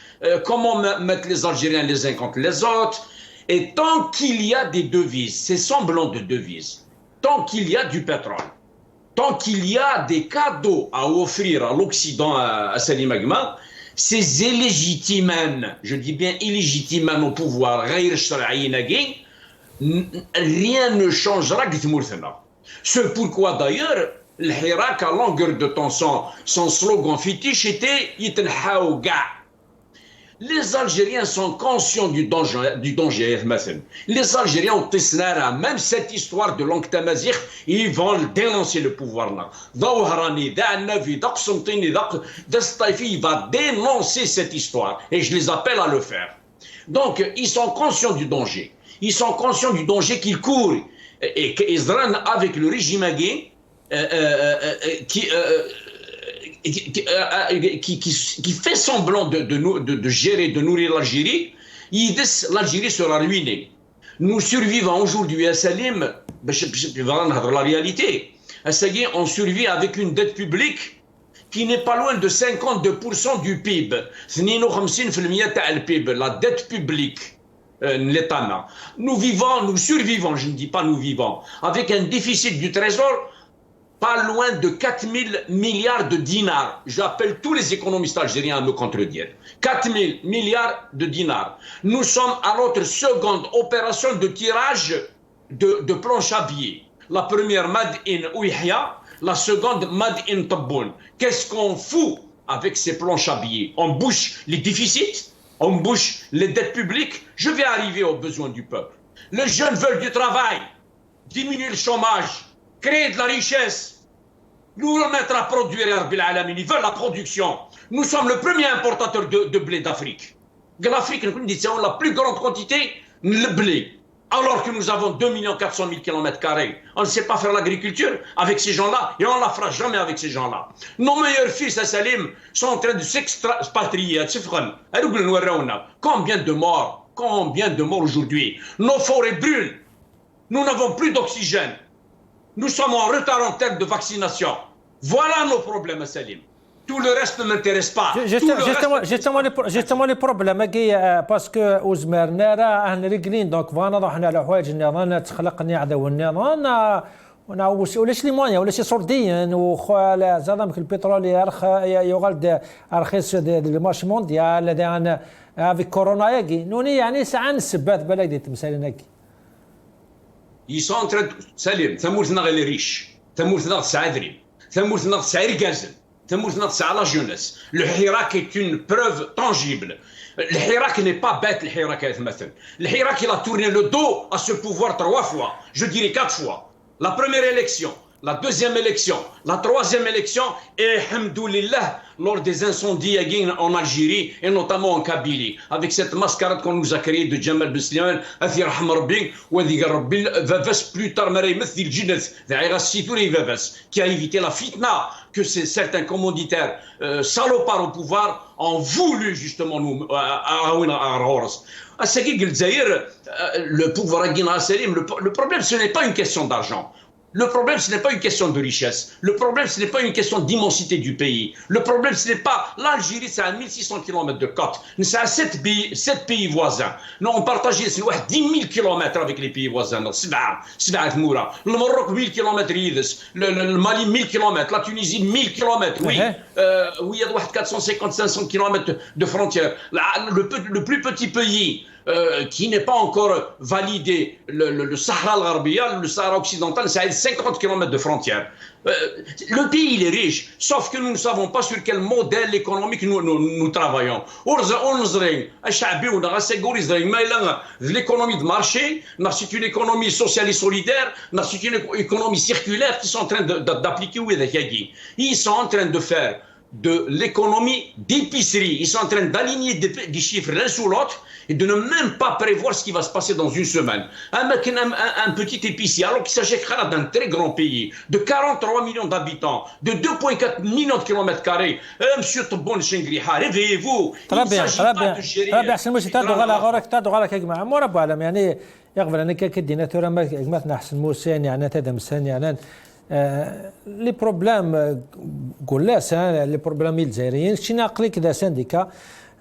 comment mettre les Algériens les uns contre les autres. Et tant qu'il y a des devises, ces semblants de devises, tant qu'il y a du pétrole, tant qu'il y a des cadeaux à offrir à l'Occident, à Salim Agma, ces illégitimes, je dis bien illégitimes au pouvoir, rien ne changera. C'est pourquoi d'ailleurs, le Hirak à longueur de temps, son slogan fétiche était Yitenhaou Ga. Les Algériens sont conscients du danger. Les Algériens ont tesnara, même cette histoire de langue tamazight, ils vont dénoncer le pouvoir là. Il va dénoncer cette histoire et je les appelle à le faire. Donc ils sont conscients du danger. Ils sont conscients du danger qu'ils courent et qu'Israël avec le régime agué qui fait semblant de gérer, de nourrir l'Algérie, l'Algérie sera ruinée. Nous survivons aujourd'hui à Salim, la réalité. À Salim, on survit avec une dette publique qui n'est pas loin de 52% du PIB. 52% du PIB, la dette publique. L'État. Nous survivons, je ne dis pas nous vivons, avec un déficit du trésor pas loin de 4 000 milliards de dinars. J'appelle tous les économistes algériens à me contredire. 4 000 milliards de dinars. Nous sommes à notre seconde opération de tirage de planches à billets. La première, Made in Ouihia. La seconde, Made in Tabboune. Qu'est-ce qu'on fout avec ces planches à billets? On bouche les déficits, on bouche les dettes publiques. Je vais arriver aux besoins du peuple. Les jeunes veulent du travail, diminuer le chômage, créer de la richesse, nous remettre à produire, ils veulent la production. Nous sommes le premier importateur de blé d'Afrique. L'Afrique, nous disons la plus grande quantité de blé. Alors que nous avons 2 400 000 km². On ne sait pas faire l'agriculture avec ces gens-là et on ne la fera jamais avec ces gens-là. Nos meilleurs fils à Salim sont en train de s'expatrier. Combien de morts aujourd'hui? Nos forêts brûlent. Nous n'avons plus d'oxygène. Nous sommes en retard en termes de vaccination. Voilà nos problèmes à Salim. Tout le reste ne m'intéresse pas. Justement les problèmes parce que وزمرنا راه رجلين دونك فانا رحنا على حوايج النظام تخلق نعده والنظام ولا شي ليمونيا ولا شي سردين وخا زعما البترول يغلد رخيص المارش مونديال دان افيك كورونا يجي نوني يعني ساعه السبات بلدي تمثالنا Ils sont en train de... Salim, ثمورتنا غير ريش ثمورتنا تسعى دريم ثمورتنا تسعى ركازل ثمورتنا تسعى لا جونس. Le Hirak est une preuve tangible. Le Hirak n'est pas bête, le Hirak مثلا. Le Hirak, il a tourné le dos à ce pouvoir 3 fois, je dirais 4 fois. La première élection, la deuxième élection, la troisième élection, et alhamdoulilah, lors des incendies en Algérie et notamment en Kabylie, avec cette mascarade qu'on nous a créée de Jamal Ben Slimane, Athir Ahmarbin, Wadi Rabbil, Vavas, plus tard, Marie Methil Jineth, Vavas, qui a évité la fitna que certains commanditaires salopards au pouvoir ont voulu justement nous le pouvoir à Salim, le problème ce n'est pas une question d'argent. Le problème, ce n'est pas une question de richesse. Le problème, ce n'est pas une question d'immensité du pays. Le problème, ce n'est pas... L'Algérie, c'est à 1600 km de côte. C'est à 7 pays voisins. Nous, on partageait 10 000 km avec les pays voisins. Le Maroc, 1000 km. Le Mali, 1000 km. La Tunisie, 1000 km. Oui, oui, il y a 450-500 km de frontières. Le plus petit pays qui n'est pas encore validé. Le Sahara al-Gharbia, le Sahara occidental, ça a 50 km de frontières. Le pays, il est riche, sauf que nous ne savons pas sur quel modèle économique nous travaillons. L'économie de marché, c'est une économie sociale et solidaire, c'est une économie circulaire qui sont en train d'appliquer. Ils sont en train de faire de l'économie d'épicerie. Ils sont en train d'aligner des chiffres l'un sous l'autre et de ne même pas prévoir ce qui va se passer dans une semaine. Un petit épicier, alors qu'il s'agit d'un très grand pays, de 43 millions d'habitants, de 2,4 millions de kilomètres carrés. Monsieur Tobon Chengriha, réveillez-vous. Très bien, très bien. Très bien, c'est moi qui t'adore la غارك تدور على كيك مع مرة بعلم يعني يقبل أنا كدينا ترى ما نحسن موسين يعني تدم سن يعني لي بروبلام قلاس لي بروبلام الجزائريين شي عقلي كذا سانديكا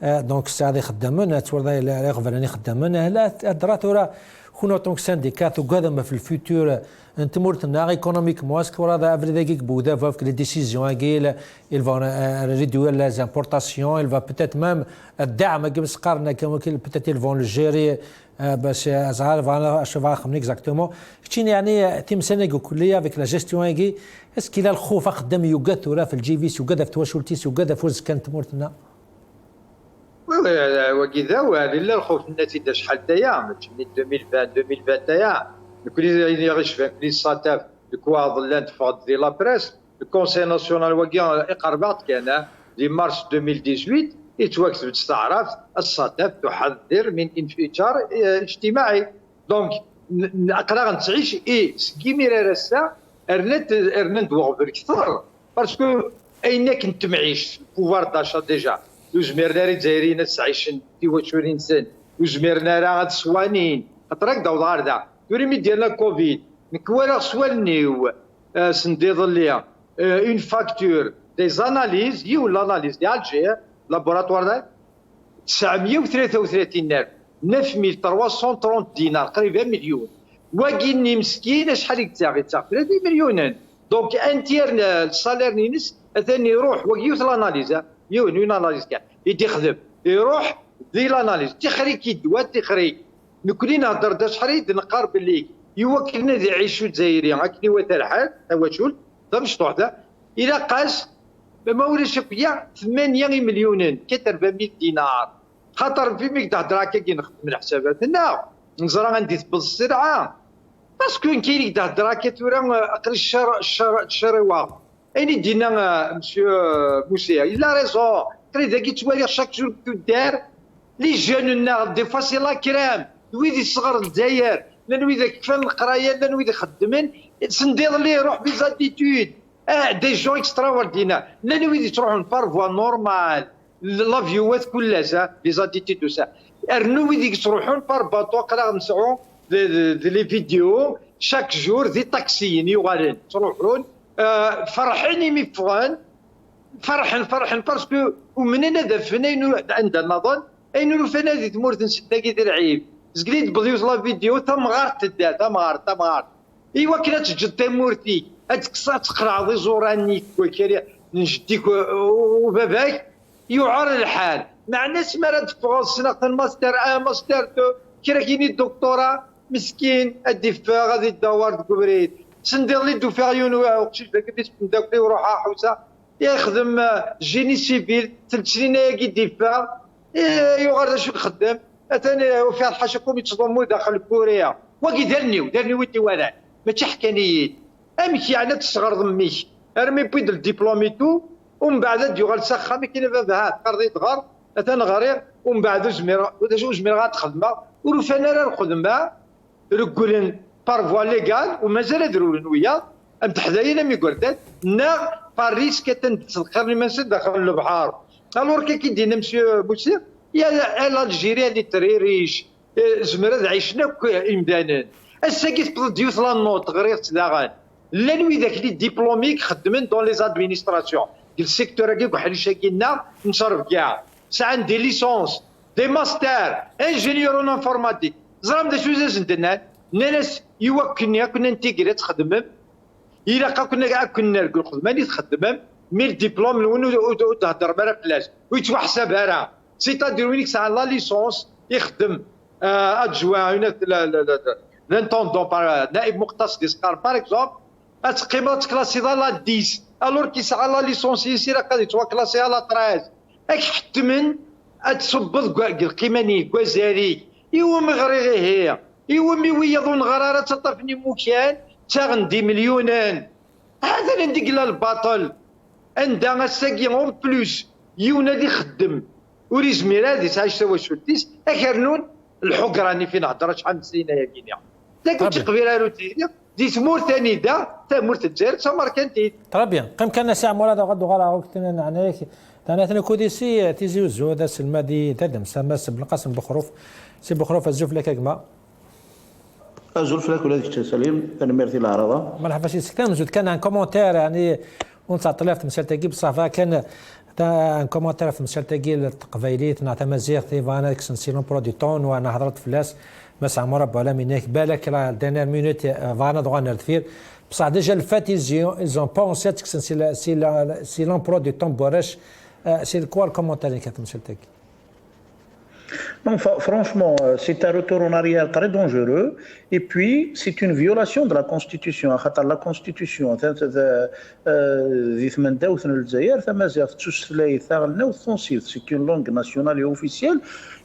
دونك الساعه اللي خدامنا تورا يقبل اني خدامنا لا دراتورا كونو طونك سانديكا وقادم في الفيتور انت مورتنا ايكونوميك مواسك ورا افري داكيك بودا فاك لي ديسيزيون اكيل il va réduire les importations il va peut-être même الدعم قبل قارنا كما peut-être ils vont le gérer باش ازعار فانا شوفا خمن اكزاكتومون كتيني يعني تيمسنق كليه افيك لا جيستيون اكي اسكي لا الخوف خدام يوقات ولا في الجيفيس وقاد في تواشولتيس وقاد فوز كانت مورتنا وكذا ولا الخوف النتيجه شحال تايا من 2021 كل يغش في ساتاف الكواض لاند فود دي لا بريس الكونسي ناسيونال وكيا اقربات كان دي مارس 2018 يتواكب تستعرف الساتاف تحذر من انفجار اجتماعي دونك اقرا تعيش سكيمير راسا ارنت وغفر كثر باسكو اين كنت معيش بوفار داشا ديجا وزميرنا راه دايرين عايشين في 20 سنه وزميرنا راه سوانين خاطرك داو دار دا يوريمي ديالنا كوفيد نكوالا سوالنيو سنديض ليا اون فاكتور دي زاناليز يو لاناليز ديال الجير لابوراتوار دا 933,000 9330 دينار قريبا مليون واكيني مسكين شحال يتاغي 30 مليون دونك انتير السالير نينس ثاني يروح وكيوث لاناليز يون اناليز كاع يدي يخدم يروح دي لاناليز تخري كي دوا تخري نكوني نهضر دا شحال نقارب ليك يوكلنا ذي عيشو الجزائريين هاكني وتا الحال هو شول دا مشطوح دا الى قاس ما ولاش فيا 8 مليون 400 دينار خاطر في ميك تهضر هكا كي نخدم من حساباتنا نزرا غندي تبز السرعه باسكو كاين تهضر هكا تورا اقل الشروه اين دينا مسيو موسيا الا ريزون قري ذاك توالي شاك جور دار لي جوننا دي فوا سي لا كرام ويدي صغر الجزائر لان ويدا كفان القرايه لان ويدا خدمن سندير ليه يروح بيزاتيتود دي جون اكسترا وردينا لان ويدي تروحون بارفوا نورمال لافيوات كلها بيزاتيتود وسا ارنو ويدي تروحون بار باطو قرا نسعو لي فيديو شاك جور دي تاكسيين يوغالين تروحون فرحين مفغان فرحن باسكو ومنين هذا فنان عندنا نظن اين فنان ذي تمورت نسداكي ذي العيب زقليت بضيوت لا فيديو ثم غارت تدا ثم غارت ايوا كنا تجد تمورتي هاتكسا تقرا ذي زورانيك وكري نجديك وباباك يعار الحال مع ناس مرات فرنسا الماستر ماستر كرا كيني الدكتوراه مسكين الدفاع غادي الدوار دكبريت سندير لي دوفيريون وقتاش بديت نداك لي وروح حوسه يخدم جيني سيفيل 3 سنين كي دفاع يغار شو خدام ثاني وفي الحاشاكم يتصدموا داخل كوريا واكي دارني ودي ولا ماشي حكايات امك يعني تصغر ضميك ارمي بيد الدبلوميتو ومن بعد يغال سخا ما كاين بابها قرضي تغار ثاني غرير ومن بعد زمير غتخدمها ورفانا راه الخدمه ركولين بارفوا ليغال ومازال درولن ويا ام تحدايا مي قردات نا باريس كتنتسلقرني مازال داخل البحر الور كي دينا مسيو بوسير يا الجيريا اللي تريريش زمرد عيشنا امدانا الساكيت ديوث لا نوت غير تداغان لا نوي ذاك لي ديبلوميك خدمن دون لي زادمينستراسيون ديال السيكتور هكاك وحال شاكينا نشرب كاع ساعه دي ليسونس دي ماستر انجينيور اون انفورماتيك زرام دا شوزاز ندنا ناس يوكلني كنا نتيكري تخدمم الا كنا نقول خدماني تخدمم ميل ديبلوم وين تهضر بها فلاش ويتوحسب راه سيتادير وين ساعه لا ليسونس يخدم adjoint, l'intendant, naïb muqtas d'Iscar, par exemple, تقيمه تكلاسي لا 10 الور كيسعى لا ليسونسي يصير قادي توا كلاسي على 13 اك حتمن تصبض القيماني كوازاري ايوا مغري غير هي ايوا مي ويضون غراره تطرفني موكان تاغندي مليونان هذا اللي نديك الباطل عندها الساقي اون بلوس يونا اللي خدم وريزمير هادي تعيش سوا شوتيس اكرنون الحق راني فين هضره شحال من سنه يا كينيا تا كنت قبيله روتيري دي تمور ثاني دا تمور تجار تمر كنتي ترى بيان قيم كان ساعه مولا غدو غلا وقتنا نعنيك انا كوديسي تيزي وزود سلمى دي تدم سماس بالقاسم بخروف سي بخروف الزوف لك كما الزوف لك ولا سليم انا ميرتي العرضه مرحبا سي سكان زود كان ان كومونتير يعني ونصا طلعت مسال تاكي بصافا كان ان كومونتير في مسال تاكي التقبيليت نعطى مزيغ تيفانا كسنسيلون برودي طون وانا هضرت فلاس بس عمر ولا منك بالك راه دانيير مينوت فانا دوغا نرثير بصح ديجا الفاتيزيون ايزون بونسيت سي لومبرو دو طون بوريش سي كوا الكومونتير اللي كتب مسال تاكي. Non, franchement, c'est un retour en arrière très dangereux. Et puis, c'est une violation de la Constitution. La Constitution, c'est une langue nationale et officielle.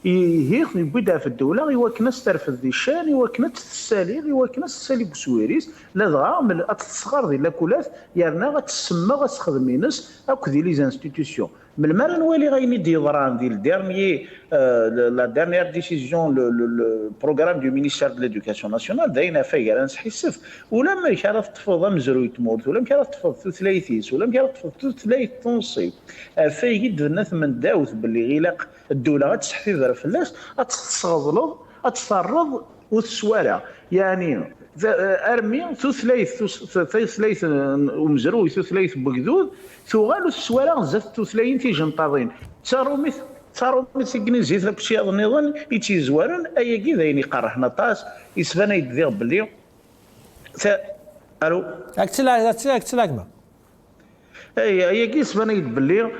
هي بدها في الدوله يوكنا سترفد الشان يوكنا تسالي يوكنا تسالي بسويريس لا دغا من الصغار ديال لاكولات يرنا غتسمى غتخدمينس اكو دي لي انستيتيوشن من المال نوالي غايني دي ضران ديال ديرنيي لا ديرنيير ديسيزيون لو بروغرام دو مينيستير دو ليدوكاسيون ناسيونال داينا فيا نحسف ولا ما كيعرف تفوض مزروي تمورت ولا ما كيعرف تفوض ثلاثيس ولا ما كيعرف تفوض ثلاث تنصيب فاي درنا من داوت باللي غلاق الدوله غتستحفي فلاش غتصغلط غتصرض وتسوالها يعني ارمي ثلاث ومزروي ثلاث بقدود ثغال السواله بزاف ثلاثين تيجنطاضين تارومي سكني زيت بشي النظام يتيزوارن اياكي داين يقرحنا طاس يسبان يدير بلي الو اكتلاكما اياكي يسبان يد بلي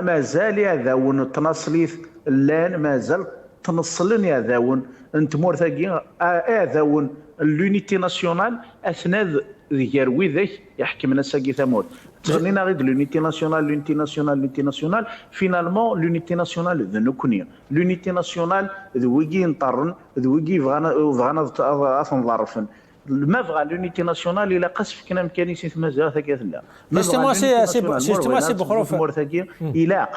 مازال يعذاون تنصليث لان مازال تنصلن يعذاون انتمور ثاقي اعذاون لونيتي ناسيونال اثناء ديال ويذاك يحكمنا ساقي ثمود تغنينا غير لونيتي ناسيونال فينالمون لونيتي ناسيونال ذنكونيا لونيتي ناسيونال ذويكي نطرن ذويكي فغانا ظرفن ما بغى لونيتي ناسيونال الى قصف كنا مكانيسي في مازال ثاقي ثلا جوستومون سي بخروف ثاقي الى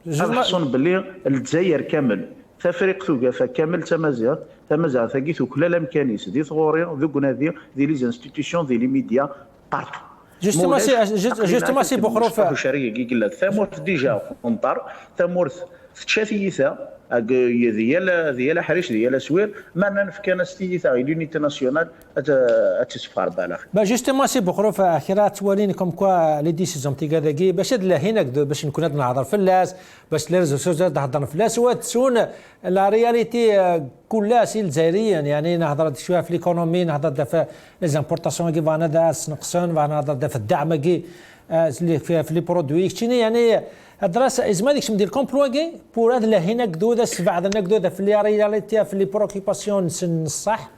نحصن باللي الجزائر كامل تفريق ثقافه كامل تمازيغ ثاقي ثوكلا لا مكانيس دي ثغوري ذوك نادي دي لي انستيتيوشن دي لي ميديا بارتو جوستومون سي بخروف شريه كي قال لك ثمورت ديجا قنطر ثمورت تشافيثا ديال حريش ديال سوير ما نفكنا ستيثا لونيتي ناسيونال اتسفار بالك با جوستومون سي بخروف اخيرات تولين كوم كوا لي ديسيزيون تي كاداكي باش هاد هناك باش نكون هاد نهضر فلاس باش لي ريزو سوسيال تهضر فلاس وتسون لا رياليتي كلها سي الجزائريين يعني نهضر شويه في ليكونومي نهضر في لي زامبورطاسيون كي فانا داس نقصون فانا نهضر في الدعم كي اللي في لي برودوي كتيني يعني الدراسه ازما ديك ندير كومبلوغي بور هاد هنا كدوده سبع هذا كدوده في لي رياليتي في لي بروكيباسيون الصح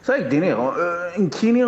صايك ديني كيني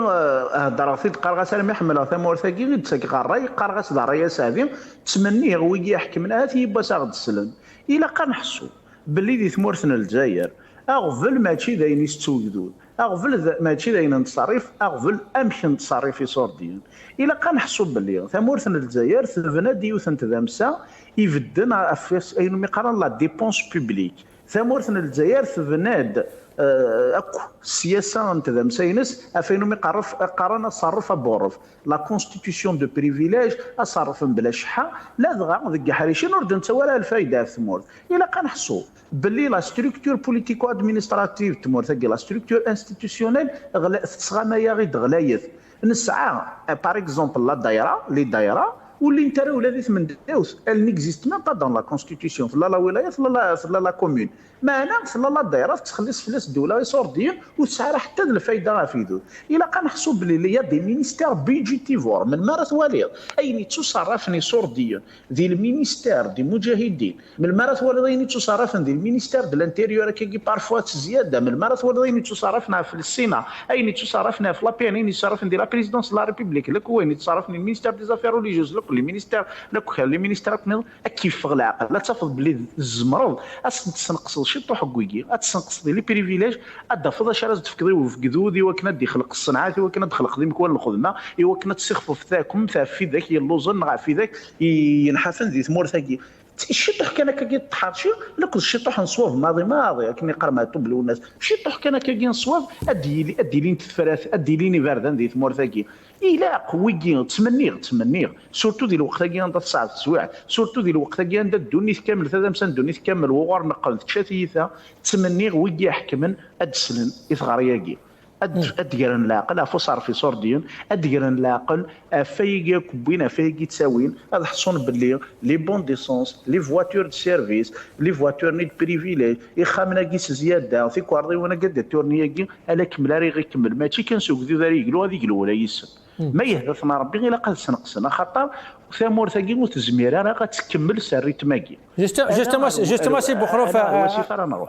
هضرتي قرغا سلام يحمل ثمور ثاكي غير تساكي قراي قرغا صداريا سافي تمنيه ويجي يحكمنا هاتي با ساغد السلم الا كنحسوا باللي دي ثمورتنا الجزائر اغفل ماشي داين يستوجدون اغفل ماشي داين نتصرف اغفل امشي نتصرف في صوردين الا كنحسوا باللي ثمورتنا الجزائر ثبنا ديوث ذامسا يفدنا افيس اين مقارن لا ديبونس بوبليك ثمورتنا الجزائر ثبناد اكو السياسه نتاع مساينس افينو ميقرف قرانا صرف بورف لا كونستيتيسيون دو بريفيليج اصرف بلا شحه لا دغا ذك حريشي نورد انت ولا الفايده في ثمور الا كنحسوا باللي لا ستركتور بوليتيكو ادمينستراتيف تمور ثقي لا ستركتور انستيتيسيونيل تصغى ما يغي دغلايث نسعى باغ اكزومبل لا دايره واللي انت راه ولادي من داوس elle n'existe même pas dans la constitution لا ولايات لا كومون معنا في لا دائره تخلص فلوس الدوله يسورديين وتسعى حتى الفايده غافيدو الا كنحسوا بلي ليا دي مينيستير بيجيتيفور من مرات وليد اين تصرفني سورديا ديال المينيستير دي مجاهدين من مرات ولدين تصرفن ديال المينيستير ديال الانتيريور كي بارفوا زياده من مرات ولدين تصرفنا في السينا اين تصرفنا في لابين اين تصرفنا ديال لا بريزيدونس لا ريبوبليك لك وين تصرفني المينيستير دي زافير ريليجيوز لك لي مينيستير لك لي مينيستير كيف فغ العقل لا تفض بلي الزمرض تسنقص شي طوح كويكي تسنقص لي بريفيليج ادا فضا شراز تفكري وفكذودي وكنا دي خلق الصنعات وكنا تخلق ديما كون الخدمه وكنا تسخفوا في ذاكم في ذاك اللوزن في ذاك ينحفن ذي ثمور ثاكي الشطح كان كي تحرشي لك الشطح نصوف ماضي كني قرماتو بلو الناس الشطح كان كي نصوف ادي لي نتفراث ادي لي فاردان ذي ثمور ثاكي الى قوي تمنيغ سورتو ديال الوقت كي عندها 9 سوايع سورتو ديال الوقت كي عندها الدنيا كامل ثلاثه مسان الدنيا كامل وغور نقل تشاتيثا تمنيغ ويجي يحكمن ادسلن اثغارياكي ادقرن العقل افو صار في صورديون ادقرن العقل افايق كوين افايق تساوين هذا حصون باللي لي بون ديسونس لي فواتور دو سيرفيس لي فواتور نيت بريفيلي يخامنا كيس زياده في كواردي وانا قد تورنياكي على كمل راه يكمل ماشي كنسوق ذي ذاري يقولوا هذيك الاولى يسن ما يهدفنا ربي غير قد سنقصنا خاطر ثمور ثاقي وتزميره راه غتكمل الريتم ماكي جوستومون سي بوخروف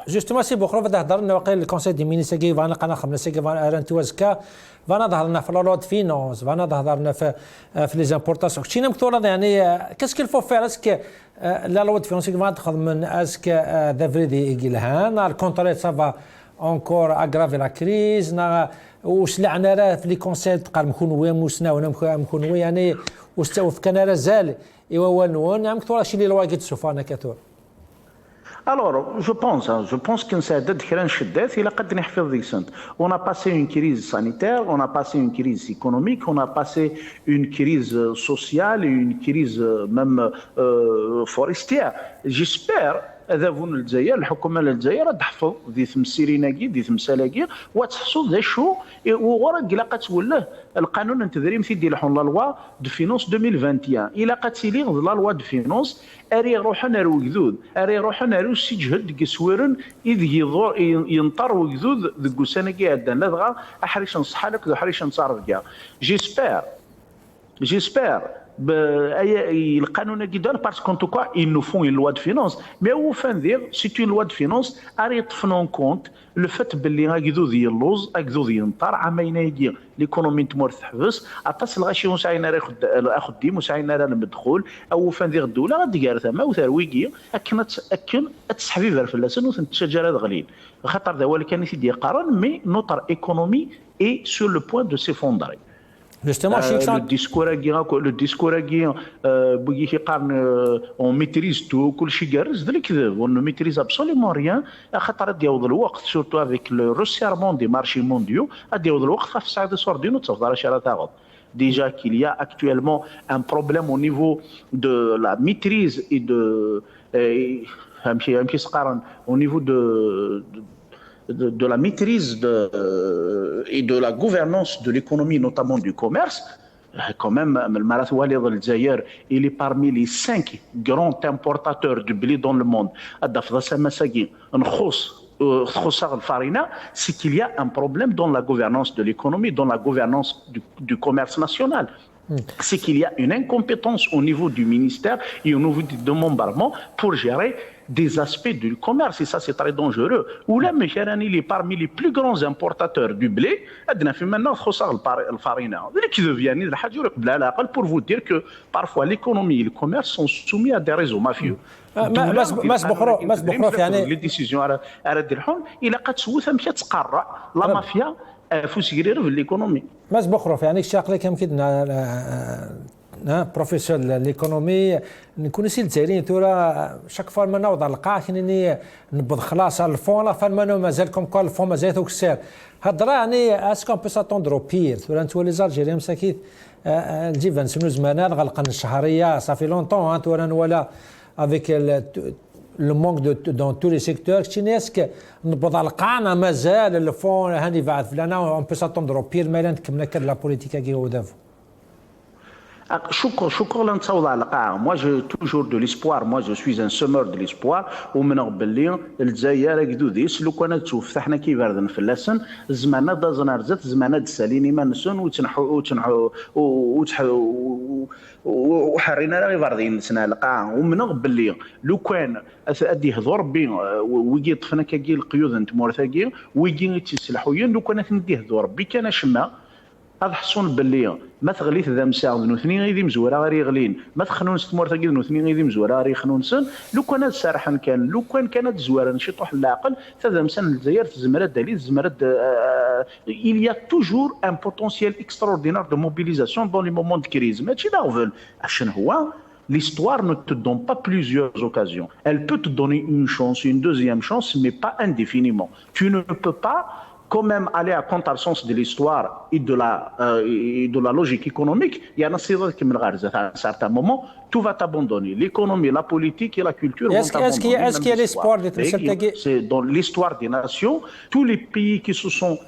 جوستومون سي بوخروف هضر لنا واقيلا الكونسي دي مينيستر كي فانا قنا خمنا سي فانا انتوازكا فانا ظهر لنا في لا لود فينونس فانا ظهر لنا في لي زامبورطاسيون شتينا مكثوره يعني كاسكو الفو فير اسك لا لود فينونس كي تاخذ من اسك دافريدي يقيلهان الكونتري سافا اونكور اغرافي لا كريز واش لعنا راه في لي كونسيل تقال مكونوي موسنا ولا مكونوي يعني واستوف كان راه زال ايوا والنون نعم كثر شي اللي الواقد سوفانا كثر Alors, je pense que ça a été un chef-d'œuvre. Il a cadré Ferdinand. On a passé une crise sanitaire, on a passé une crise économique, on a passé une crise sociale, une crise même forestière. J'espère. هذا فون الجزائر الحكومه الجزائر تحفظ ذي تمسيريناكي ذي تمسالاكي وتحصل ذا شو وورا الا قتولاه القانون التدريم في ديال لا لوا دو فينونس 2021 الا قتيلي لا لوا دو فينونس اري روحنا رو وكذود اري روحنا رو سجهد كسويرن اذ يضر ينطر وكذود ذو سنكي عندنا دغا احريش نصح لك ذو حريش نصرف كاع جيسبر القانون qui donne parce qu'en tout cas ils nous font une loi de finances mais au fin dire c'est une loi de finances arrête en compte le fait باللي غاكذو ديال اللوز غاكذو ديال النطار عامين يجي ليكونومي تمر تحبس اتصل غاشي وسعينا راه اخذ ديم وسعينا راه المدخول او فان ديال الدوله غادي ثما وثرويكي اكن تسحبي فير فلاسن وتنتشجر هذا غليل خاطر ذا هو اللي كان يدير قرار مي نوتر ايكونومي اي سور لو بوين دو سيفوندري le discours qui قارن on maîtrise tout كل شيء جارز ذا الكذب on ne maîtrise absolument rien خاطر غادي يعوض الوقت surtout avec le resserrement des marchés mondiaux غادي يعوض الوقت في ساعه صوردين وتفضل راه تاخذ déjà qu'il y a actuellement un problème au niveau de la maîtrise et de au niveau de la maîtrise et de la gouvernance de l'économie, notamment du commerce. Quand même, il est parmi les 5 grands importateurs de blé dans le monde. C'est qu'il y a un problème dans la gouvernance de l'économie, dans la gouvernance du commerce national. C'est qu'il y a une incompétence au niveau du ministère et au niveau du demandement pour gérer des aspects du commerce, et ça c'est très dangereux. Ou là, il est parmi les plus grands importateurs du blé. Qui deviennent pour vous dire que parfois l'économie et le commerce sont soumis à des réseaux mafieux. Les décisions à il a la mafia فوسيرير في ليكونومي ماز بخرف يعني الشاقله كم كدنا بروفيسور ليكونومي نكون سيل تايرين تورا شاك فوا ما نوضع القاع كني نبض خلاص الفون لا فما مازالكم كل الفون مازال ذوك السير هضره يعني اسكون بو ساتوندرو بير تورا انتوا لي زالجيريان مساكين الجيفان سنو زمانان غلقنا الشهريه صافي لونطون تورا ولا افيك le manque dans tous les secteurs كنيسك نبض على القاعنا مازال الفون هاني بعد فلانا on peut s'attendre au pire mais كمنا كان لا بوليتيكا كي هو دافو شكرا نتصاوض على القاعه. moi j'ai toujours de l'espoir, moi je suis un semeur de l'espoir. ومن باللي الجزائر قدوديس لو كانت تشوف فتحنا كي باردن في اللسن زماننا دازنا رزت زماننا دساليني ما نسون وحرينا غير باردين سنا القاعه. ومن باللي لو كان ادي هضر بي ويجي طفنا كي القيود انت مورثاكي ويجي تسلحوين لو كانت ندي هضر بي كان شما هذا حسون باللي ما تغليت ذا مساعد نوثنين غيدي مزوره غير يغلين ما تخنون ستمور تاكيد نوثنين غيدي مزوره غير يخنونسن لو كانت سارحا كان لو كانت زواره نشي طوح العقل ثذا مسان الجزائر تزمرات دليل زمرات il y a toujours un potentiel extraordinaire de mobilisation dans les moments de crise. ماشي داغفل عشان هو l'histoire ne te donne pas plusieurs occasions. Elle peut te donner une chance, une deuxième chance, mais pas indéfiniment. Tu ne peux pas quand même aller à contresens de l'histoire et de la logique économique. Il y a à un certain moment, tout va t'abandonner. L'économie, la politique et la culture vont t'abandonner. Est-ce qu'il y a l'espoir d'être C'est dans l'histoire des nations, tous les pays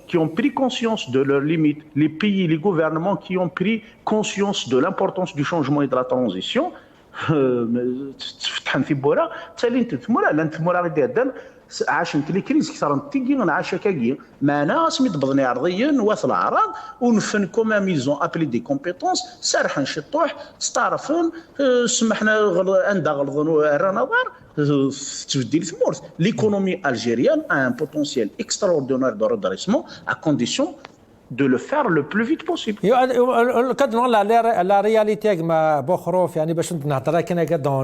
qui ont pris conscience de leurs limites, les pays, les gouvernements qui ont pris conscience de l'importance du changement et de la transition, تفتح ثبوره تالي انت ثموره لا ثموره غير عاشنت لي كريز كثر تيجي نعاشا كاكي معنا سميت بضني عرضيا واث الاعراض ونفن كوما ميزون ابلي دي كومبيتونس سارحن شطوح ستعرفن سمحنا عندها غلظن رانا دار تبديل ثمورت. L'économie algérienne a un potentiel extraordinaire de redressement à condition de le faire le plus vite possible. كدنا لا رياليتي ما بخروف يعني باش نهضر كنا dans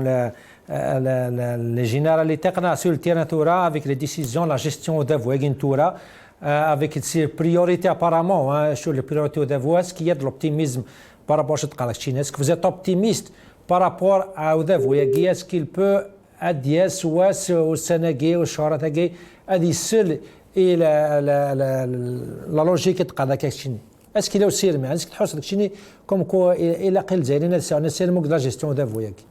les généralités qu'on sur le terrain toura avec les décisions la gestion de voisin toura avec ses priorités apparemment sur les priorités de voix est-ce qu'il y a de l'optimisme par rapport à cette caractère. Est-ce que vous êtes optimiste par rapport à Oudavouagui? Est-ce qu'il peut adier soit au Sénégal au Charatagui ادي seul et la logique تقعد كاين est-ce qu'il est aussi mais est-ce que تحس داكشي comme quoi الى قل زين نسال مو لا جيستيون دافوياكي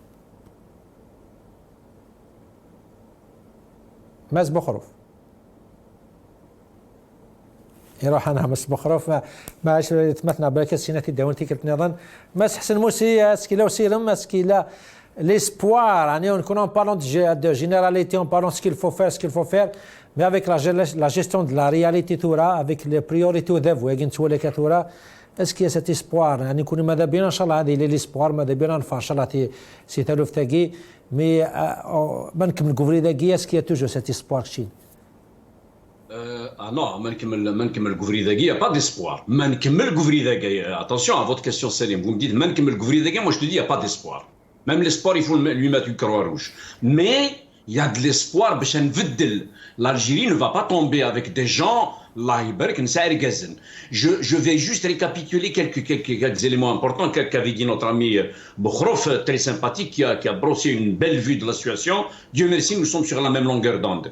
ماس بخروف يروح انا ماس بخروف ما تمثلنا بالك سيناتي داونتي كنت نظن ماس حسن موسي اسكي لا سيرم اسكي لا l'espoir en parlant de généralité en parlant de ce qu'il faut faire mais avec la gestion de la réalité toura avec les priorités d'avouer toura est-ce qu'il y a cet espoir يعني نكون ماذا بينا ان شاء الله هذه l'espoir ماذا بينا نفع ان شاء الله سي تالوف تاكي مي ما نكمل كوفري داكي est-ce qu'il y a toujours cet espoir شي non, Mankemel Gouveridagui, il n'y a pas d'espoir. Mankemel Gouveridagui, attention à votre question, Salim. Vous me dites Mankemel Gouveridagui, moi je te dis, il n'y a pas d'espoir. Même l'espoir, il faut lui mettre une croix rouge. Mais il y a de l'espoir. L'Algérie ne va pas tomber avec des gens. Je vais juste récapituler quelques éléments importants qu'avait dit notre ami Bokhrov, très sympathique, qui a brossé une belle vue de la situation. Dieu merci, nous sommes sur la même longueur d'onde.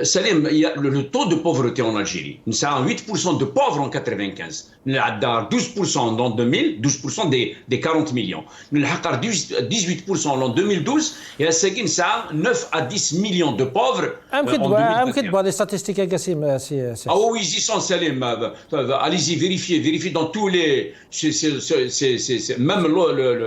Salim, il y a le taux de pauvreté en Algérie. Nous avons 8% de pauvres en 95. Nous avons 12% en 2000, 12% des 40 millions. Nous avons 18% en 2012 et à ce qui nous avons 9 à 10 millions de pauvres en 2021. Des statistiques Ah oui, ils y sont, Salim. Allez-y, vérifiez dans tous les... Même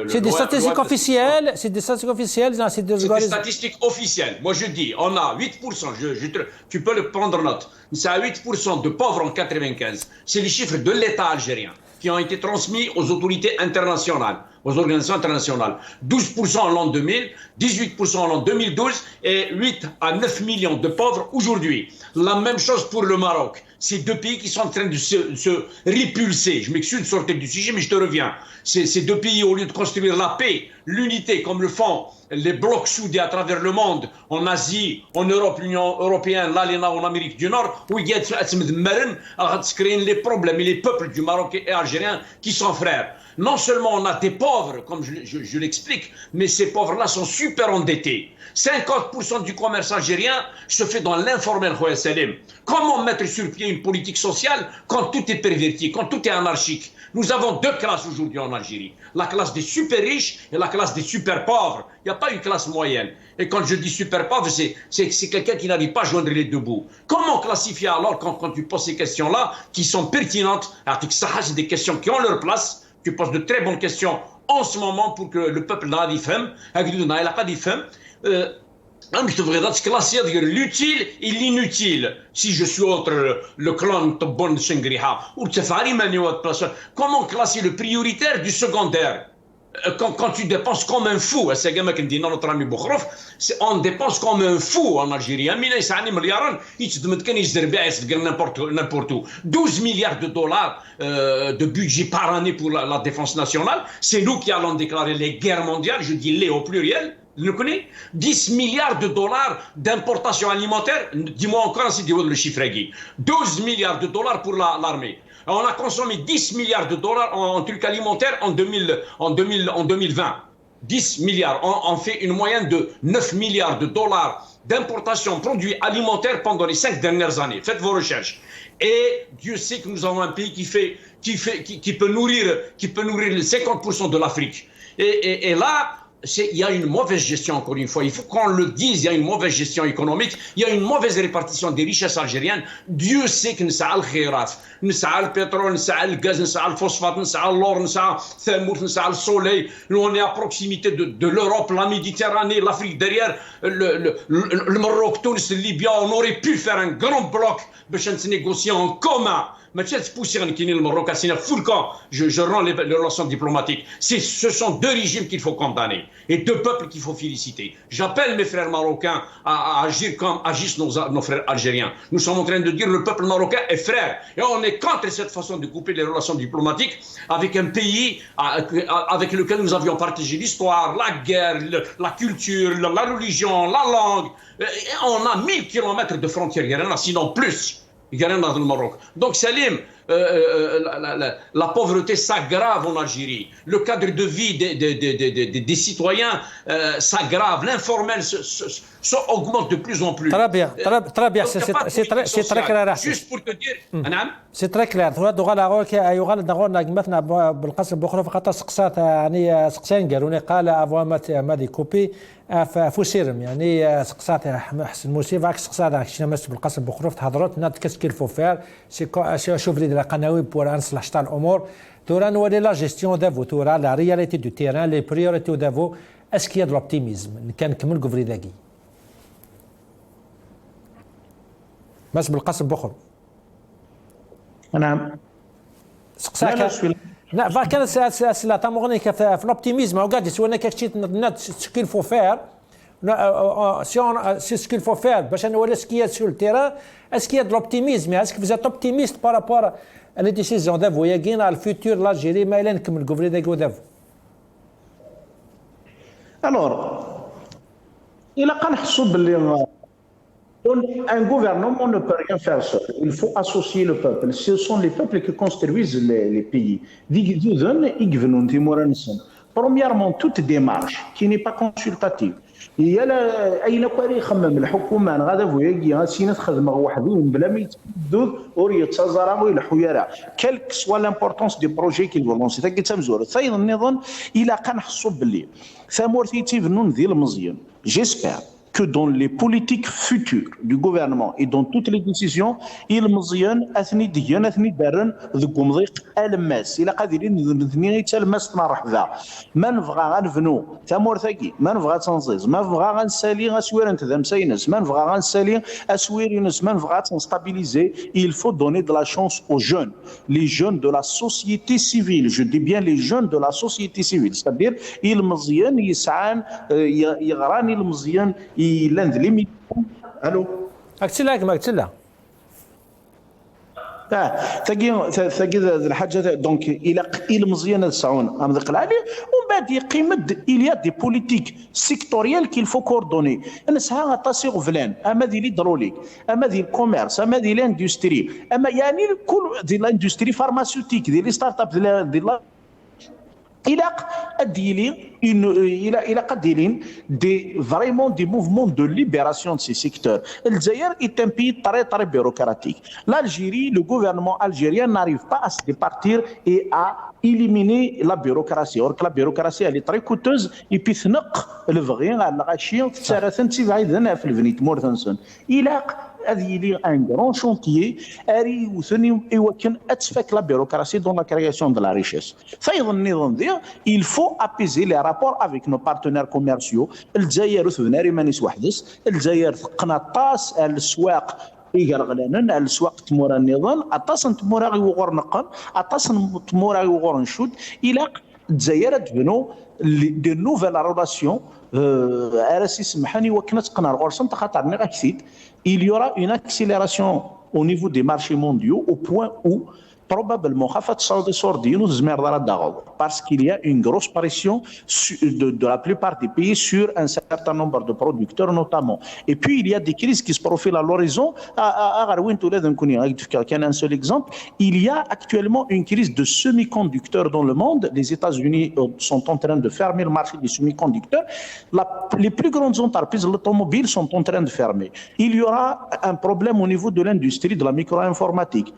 c'est des statistiques officielles. C'est des statistiques officielles. C'est des statistiques officielles. Moi je dis, on a 8%, tu peux le prendre note, c'est à 8% de pauvres en 95. C'est les chiffres de l'État algérien qui ont été transmis aux autorités internationales, aux organisations internationales. 12% en l'an 2000, 18% en l'an 2012 et 8 à 9 millions de pauvres aujourd'hui. La même chose pour le Maroc. Ces deux pays qui sont en train de se répulser. Je m'excuse de sortir du sujet, mais je te reviens. Ces deux pays, au lieu de construire la paix, l'unité, comme le font les blocs soudés à travers le monde, en Asie, en Europe, l'Union européenne, l'ALENA, en Amérique du Nord, où il y a les problèmes et les peuples du Maroc et algériens qui sont frères. Non seulement on a des pauvres, comme je l'explique, mais ces pauvres-là sont super endettés. 50% du commerce algérien se fait dans l'informel. Comment mettre sur pied une politique sociale quand tout est perverti, quand tout est anarchique? Nous avons deux classes aujourd'hui en Algérie. La classe des super riches et la classe des super pauvres. Il n'y a pas une classe moyenne. Et quand je dis super pauvre, c'est quelqu'un qui n'arrive pas à joindre les deux bouts. Comment classifier alors quand tu poses ces questions-là qui sont pertinentes? C'est des questions qui ont leur place. tu poses de très bonnes questions en ce moment pour que le peuple n'a pas d'ifem. L'utile et l'inutile. Si je suis entre le clan de Bon Shengriha ou Tefari Manuat, comment classer le prioritaire du secondaire? Quand tu dépenses comme un fou, c'est comme dit notre ami Boukhrov, on dépense comme un fou en Algérie. N'importe où. 12 milliards de dollars de budget par année pour la défense nationale. C'est nous qui allons déclarer les guerres mondiales, je dis les au pluriel. Vous le connaissez? 10 milliards de dollars d'importation alimentaire. Dis-moi encore si tu veux le chiffre. 12 milliards de dollars pour l'armée. On a consommé 10 milliards de dollars en trucs alimentaires en 2020. 10 milliards. On fait une moyenne de 9 milliards de dollars d'importation de produits alimentaires pendant les 5 dernières années. Faites vos recherches. Et Dieu sait que nous avons un pays qui peut nourrir les 50% de l'Afrique. Et là, il y a une mauvaise gestion, encore une fois. Il faut qu'on le dise, il y a une mauvaise gestion économique, il y a une mauvaise répartition des richesses algériennes. Dieu sait que nous avons le khairat, nous avons le pétrole, nous avons le gaz, nous avons le phosphate, nous avons l'or, nous avons le soleil. Nous, on est à proximité de l'Europe, la Méditerranée, l'Afrique derrière, le Maroc, Tunis, le Libye. On aurait pu faire un grand bloc pour se négocier en commun. Mais le Maroc, je rends les relations diplomatiques. Ce sont deux régimes qu'il faut condamner et deux peuples qu'il faut féliciter. J'appelle mes frères marocains à agir comme agissent nos frères algériens. Nous sommes en train de dire que le peuple marocain est frère. Et on est contre cette façon de couper les relations diplomatiques avec un pays avec lequel nous avions partagé l'histoire, la guerre, la culture, la religion, la langue. Et on a 1000 kilomètres de frontières, il y en a sinon plus. Il y a rien dans le Maroc. Donc Salim, la pauvreté s'aggrave en Algérie. Le cadre de vie des citoyens s'aggrave. L'informel augmente de plus en plus. Très bien. C'est très clair. Juste pour te dire, c'est très clair. يغال مثلا بالقسم بخرف خاطر سقسات يعني سقسان قالوا قال افوامات مادي كوبي فوسيرم يعني سقسات حسن موسي فاك سقسات كشنا مس بالقسم بخرف تهضرت نات كيل فو فير شوف لي القناوي بور نصلح شتاع الامور تورا نوري لا جيستيون دافو تورا لا رياليتي دو تيران لي بريوريتي دافو اسكي دو لوبتيميزم كان كمل قفري داكي بس بالقسم بخرف نعم سقساك لا فكان السلسله تاع مغنيك في لوبتيميزم وقاعد يسوي لك شي سكيل فو فير سي سكيل فو فير باش نوري سكي سور التيران اسكي دو لوبتيميزم اسكو فوزات اوبتيميست بارابور لي ديسيزيون دافو ياكين على الفيتور لاجيري ما الى نكمل قبل داك ودافو الوغ الى كنحسوا باللي un gouvernement ne peut rien faire seul. Il faut associer le peuple. Ce sont les peuples qui construisent les pays. Premièrement, toute démarche qui n'est pas consultative. Il y a أي نكواري يخمم الحكومة غادا فوياكي سينا تخدم وحدهم بلا ما يتبدو وريتزازرا ويلحوا يرا quelle que soit l'importance du projet qu'ils vont lancer تاكي تمزور ثايد النظام إلا كنحسوا باللي ثامورتي فنون ذي المزيان j'espère que dans les politiques futures du gouvernement et dans toutes les décisions, il مزيان اثني ديان اثني دارن ذوك مضيق الماس الى قادرين اثني حتى الماس مرحبا ما نبغى غنفنو تامورثاكي ما نبغى تنزيز ما نبغى غنسالي غسوير انت ذا مساينس ما نبغى غنسالي اسويرينس ما نبغى تنستابيليزي. Il faut donner de la chance aux jeunes, les jeunes de la société civile, je dis bien les jeunes de la société civile, c'est-à-dire المزيان يسعان يغراني المزيان يلاند لي الو اكتلا ثقي الحاجه دونك الى مزيان تسعون ام ذق العالي ومن بعد يقيمد اليا دي بوليتيك سيكتوريال كيل فو كوردوني نسها طاسيغ فلان اما دي لي دروليك اما دي الكوميرس اما دي لاندستري اما يعني كل دي لاندستري فارماسيوتيك دي لي ستارت اب دي il a vraiment des mouvements de libération de ces secteurs. L'Algérie est un pays très très bureaucratique. L'Algérie, le gouvernement algérien n'arrive pas à se départir et à éliminer la bureaucratie. Or que la bureaucratie elle est très coûteuse et puis تنق الفغي على الغاشيه تسارثن تبعيدنا في الفنيت مورثنسون. Il a هذه لي ان غران شونتيي اري وثني يمكن اتفك لا بيروقراسي دون لا كرياسيون دو لا ريشيس. فايضا النظام ديال il faut apaiser les rapports avec nos partenaires commerciaux. الجزائر ثناري مانيس وحدس، الجزائر ثقنا طاس السواق يغرغلنا على السواق تمورا النظام اتصن تمورا غيوغور نقن اتصن تمورا غيوغور نشود الى الجزائر تبنو دي نوفيل ريلاسيون ارسي سمحاني وكنت قنار غورسن تخاطرني غاكسيد il y aura une accélération au niveau des marchés mondiaux au point où probablement parce qu'il y a une grosse pression de la plupart des pays sur un certain nombre de producteurs notamment. Et puis il y a des crises qui se profilent à l'horizon. Un seul exemple, il y a actuellement une crise de semi-conducteurs dans le monde. Les États-Unis sont en train de fermer le marché des semi-conducteurs. Les plus grandes entreprises de l'automobile sont en train de fermer. Il y aura un problème au niveau de l'industrie de la micro-informatique.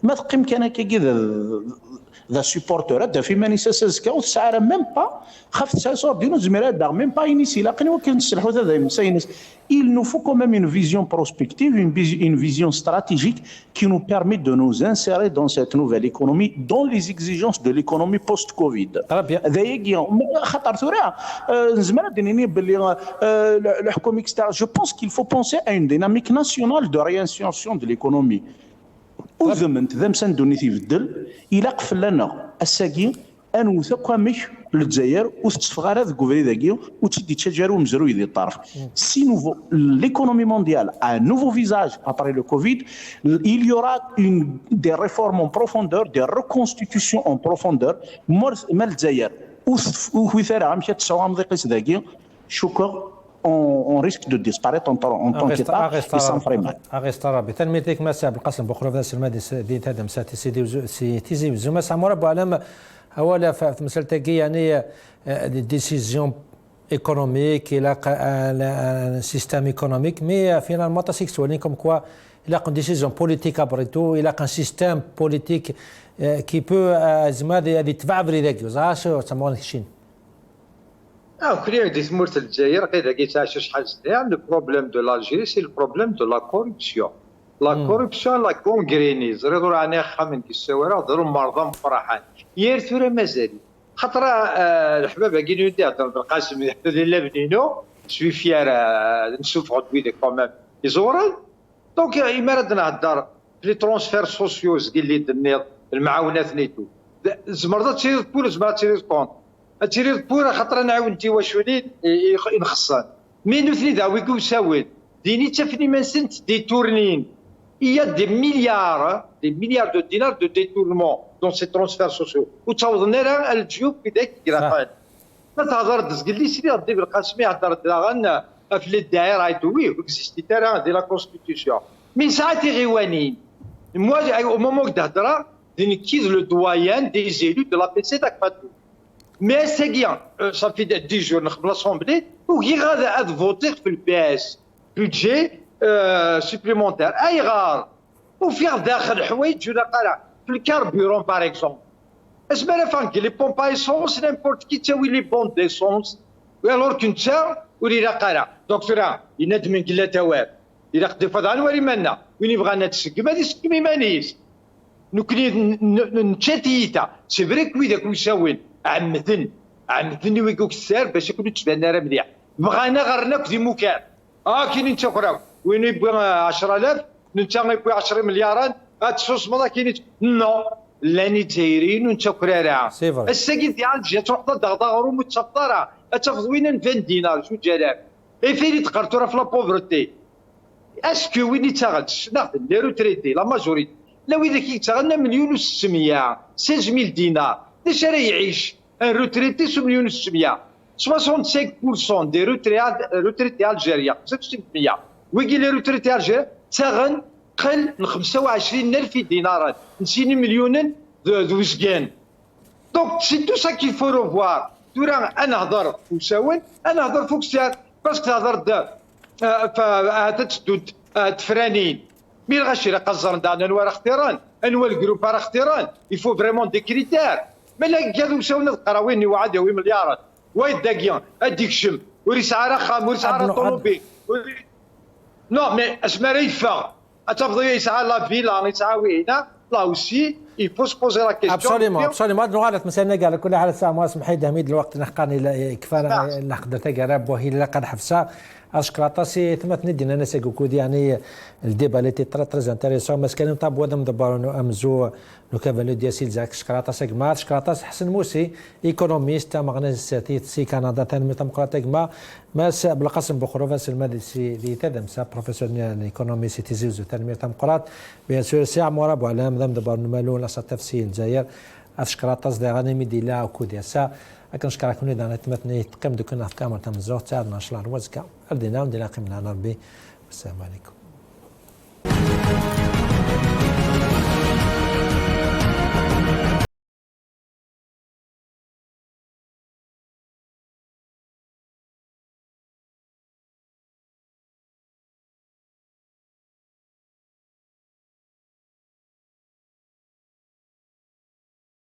ما تقيم كان كذا ذا سبورتور هذا في ماني ساسكا وسعر ميم با خفت ساسور دينو زميرات داغ ميم با انيسي لاقني وكان نسلحوا هذا مساينس. Il nous faut quand même une vision prospective, une vision stratégique qui nous permet de nous insérer dans cette nouvelle économie, dans les exigences de l'économie post-Covid. Je pense qu'il faut penser à une dynamique nationale de réinsertion de l'économie. وذمنت ذا مسندوني تيبدل الى قفل لنا الساكين انوثق مش للجزائر وتتفغر هذاك الكوفري ذاكي وتدي تشجرو مزروي ذي الطرف. Si l'économie mondiale a un nouveau visage après le Covid, il y aura des réformes en profondeur, des reconstitutions en profondeur مال الجزائر وثارة مشات تسوى مضيقيس ذاكي شكر on risque de disparaître en tant qu'État et sans frein. أغسطرابي تنميتك مساء بالقسم بخرو في السلمادي دي تادم ساتي سي تيزي وزوما سامورا بعلم أولا في مسألة يعني ديسيزيون économique il a un système économique mais finalement c'est que comme quoi il a une décision politique après tout il a un système politique qui peut زمادي يتبعبر ذاك زاش سامورا كشين. كليا دي ثمورة الجزائر غير كي شحال سنين لو بروبليم دو لالجيري سي لو بروبليم دو لا كوربسيون. لا كوربسيون لا كونغرينيز ريدو راني خامن كي السواره ضرب مرضى مفرحان يا ثوره مازال خاطر الحباب كي يدي هضر بالقاسم لا بنينو سوي فيار نشوف عضوي دي كومام يزورن دونك اما رد نهضر لي ترونسفير سوسيوز قال لي النيض المعاونات نيتو زمرضات تشير بول زمرضات تشير كونت تيري بورا خاطر انا عاونتي واش وليد ينخصن مين ثني داويكو ساويت ديني تفني ما سنت دي تورنين يا دي مليار دو دينار دو ديتورمون دون سي ترونسفير سوسيو وتعوضنا لها الجيوب بداك كرافان ما تهضر دز لي سيدي ردي بالقاسمي هضر داغن في الدعايه راه يدوي اكزيستي تاع دي لا كونستيتيسيون من ساعتي غيوانين موا او مومون تهضر ديني كيز لو دويان دي زيلو دو لا بي سي داك فاتو. Mais c'est bien, ça fait 10 jours dans l'Assemblée, où il y a voté pour le PS, budget supplémentaire. Aïe rare, ou faire d'ailleurs le carburant par exemple. Est-ce que les pompes à essence, n'importe qui tient les pompes d'essence, alors qu'une tient, ou il y a donc cela, il n'a de min qu'il est aware. Il a des fois dans le maintenant, il y a des gens qui m'émanissent. Nous connaissons, c'est vrai que oui, d'accord, عمثني ويقوك السير باش يكونوا تبان راه مليح بغينا غرناك دي مكان كاين انت اخرى وين يبغى 10000 انت يبغى 10 مليارات تسوس مالا كاين نو لاني دايرين وانت كرارع الساكن ديال الجهه تروح ضغطه متصفطره تاخذ وين 20 دينار شو جالك اي فين تقرتو راه في لا بوفرتي اسكو وين تاخذ ناخذ لي روتريتي لا ماجوريتي لا وين كيتاخذنا 1,600,000 16000 دينار ليش راه يعيش ان روتريتي سو 1,600,000 65% دي روتريتي الجيريا 65% ويجي لي روتريتي الجيريا تاغن قل من 25,000 دينار نسيني مليون ذو سكان دونك سي تو سا كي فو روفوار تورا انا هضر وساون انا هضر فوق ساعات باسكو تهضر تتسدود تفرانين مين غاشي راه قزر دانا انواع اختيران انواع الجروب راه اختيران يفو فريمون دي كريتير ملا قالوا ساونا القراوين وعاد يوي مليارات وايد داكيان اديك شم وريس عرا خام وريس عرا طوموبيل نو مي اسما ريفا اتفضل يسعى لا فيلا يسعى وينا لا اوسي يفو سبوزي لا كيستيون ابسوليمون نغالط مثلا قال كل حاله ساعه مواسم حيد حميد الوقت نحقاني كفايه لا قدرت قراب وهي لا قد حفصه اشكراطاسي ثم تندينا ناس كود يعني الديبا اللي تي تري انتريسون مسكن طاب ودم دبارونو امزو لو كافالو ديال زاك شكراطاس كما شكراطاس حسن موسي ايكونوميست مغناس سي كندا تنمي ديمقراطيك ما بالقسم بخروفاس المادسي دي تدم سا بروفيسيونيل ايكونومي سيتيزيوز تنمي ديمقراط بيان سور سي مراب على مدام دبارونو مالو لا تفسير الجزائر اشكراطاس دي غاني ميدي لا كوديا سا كنشكركم اذا تمتني تقيم دوك الافكار تاع مزوق تاع 12 وزكا ردينا ندير قيمنا ربي والسلام عليكم.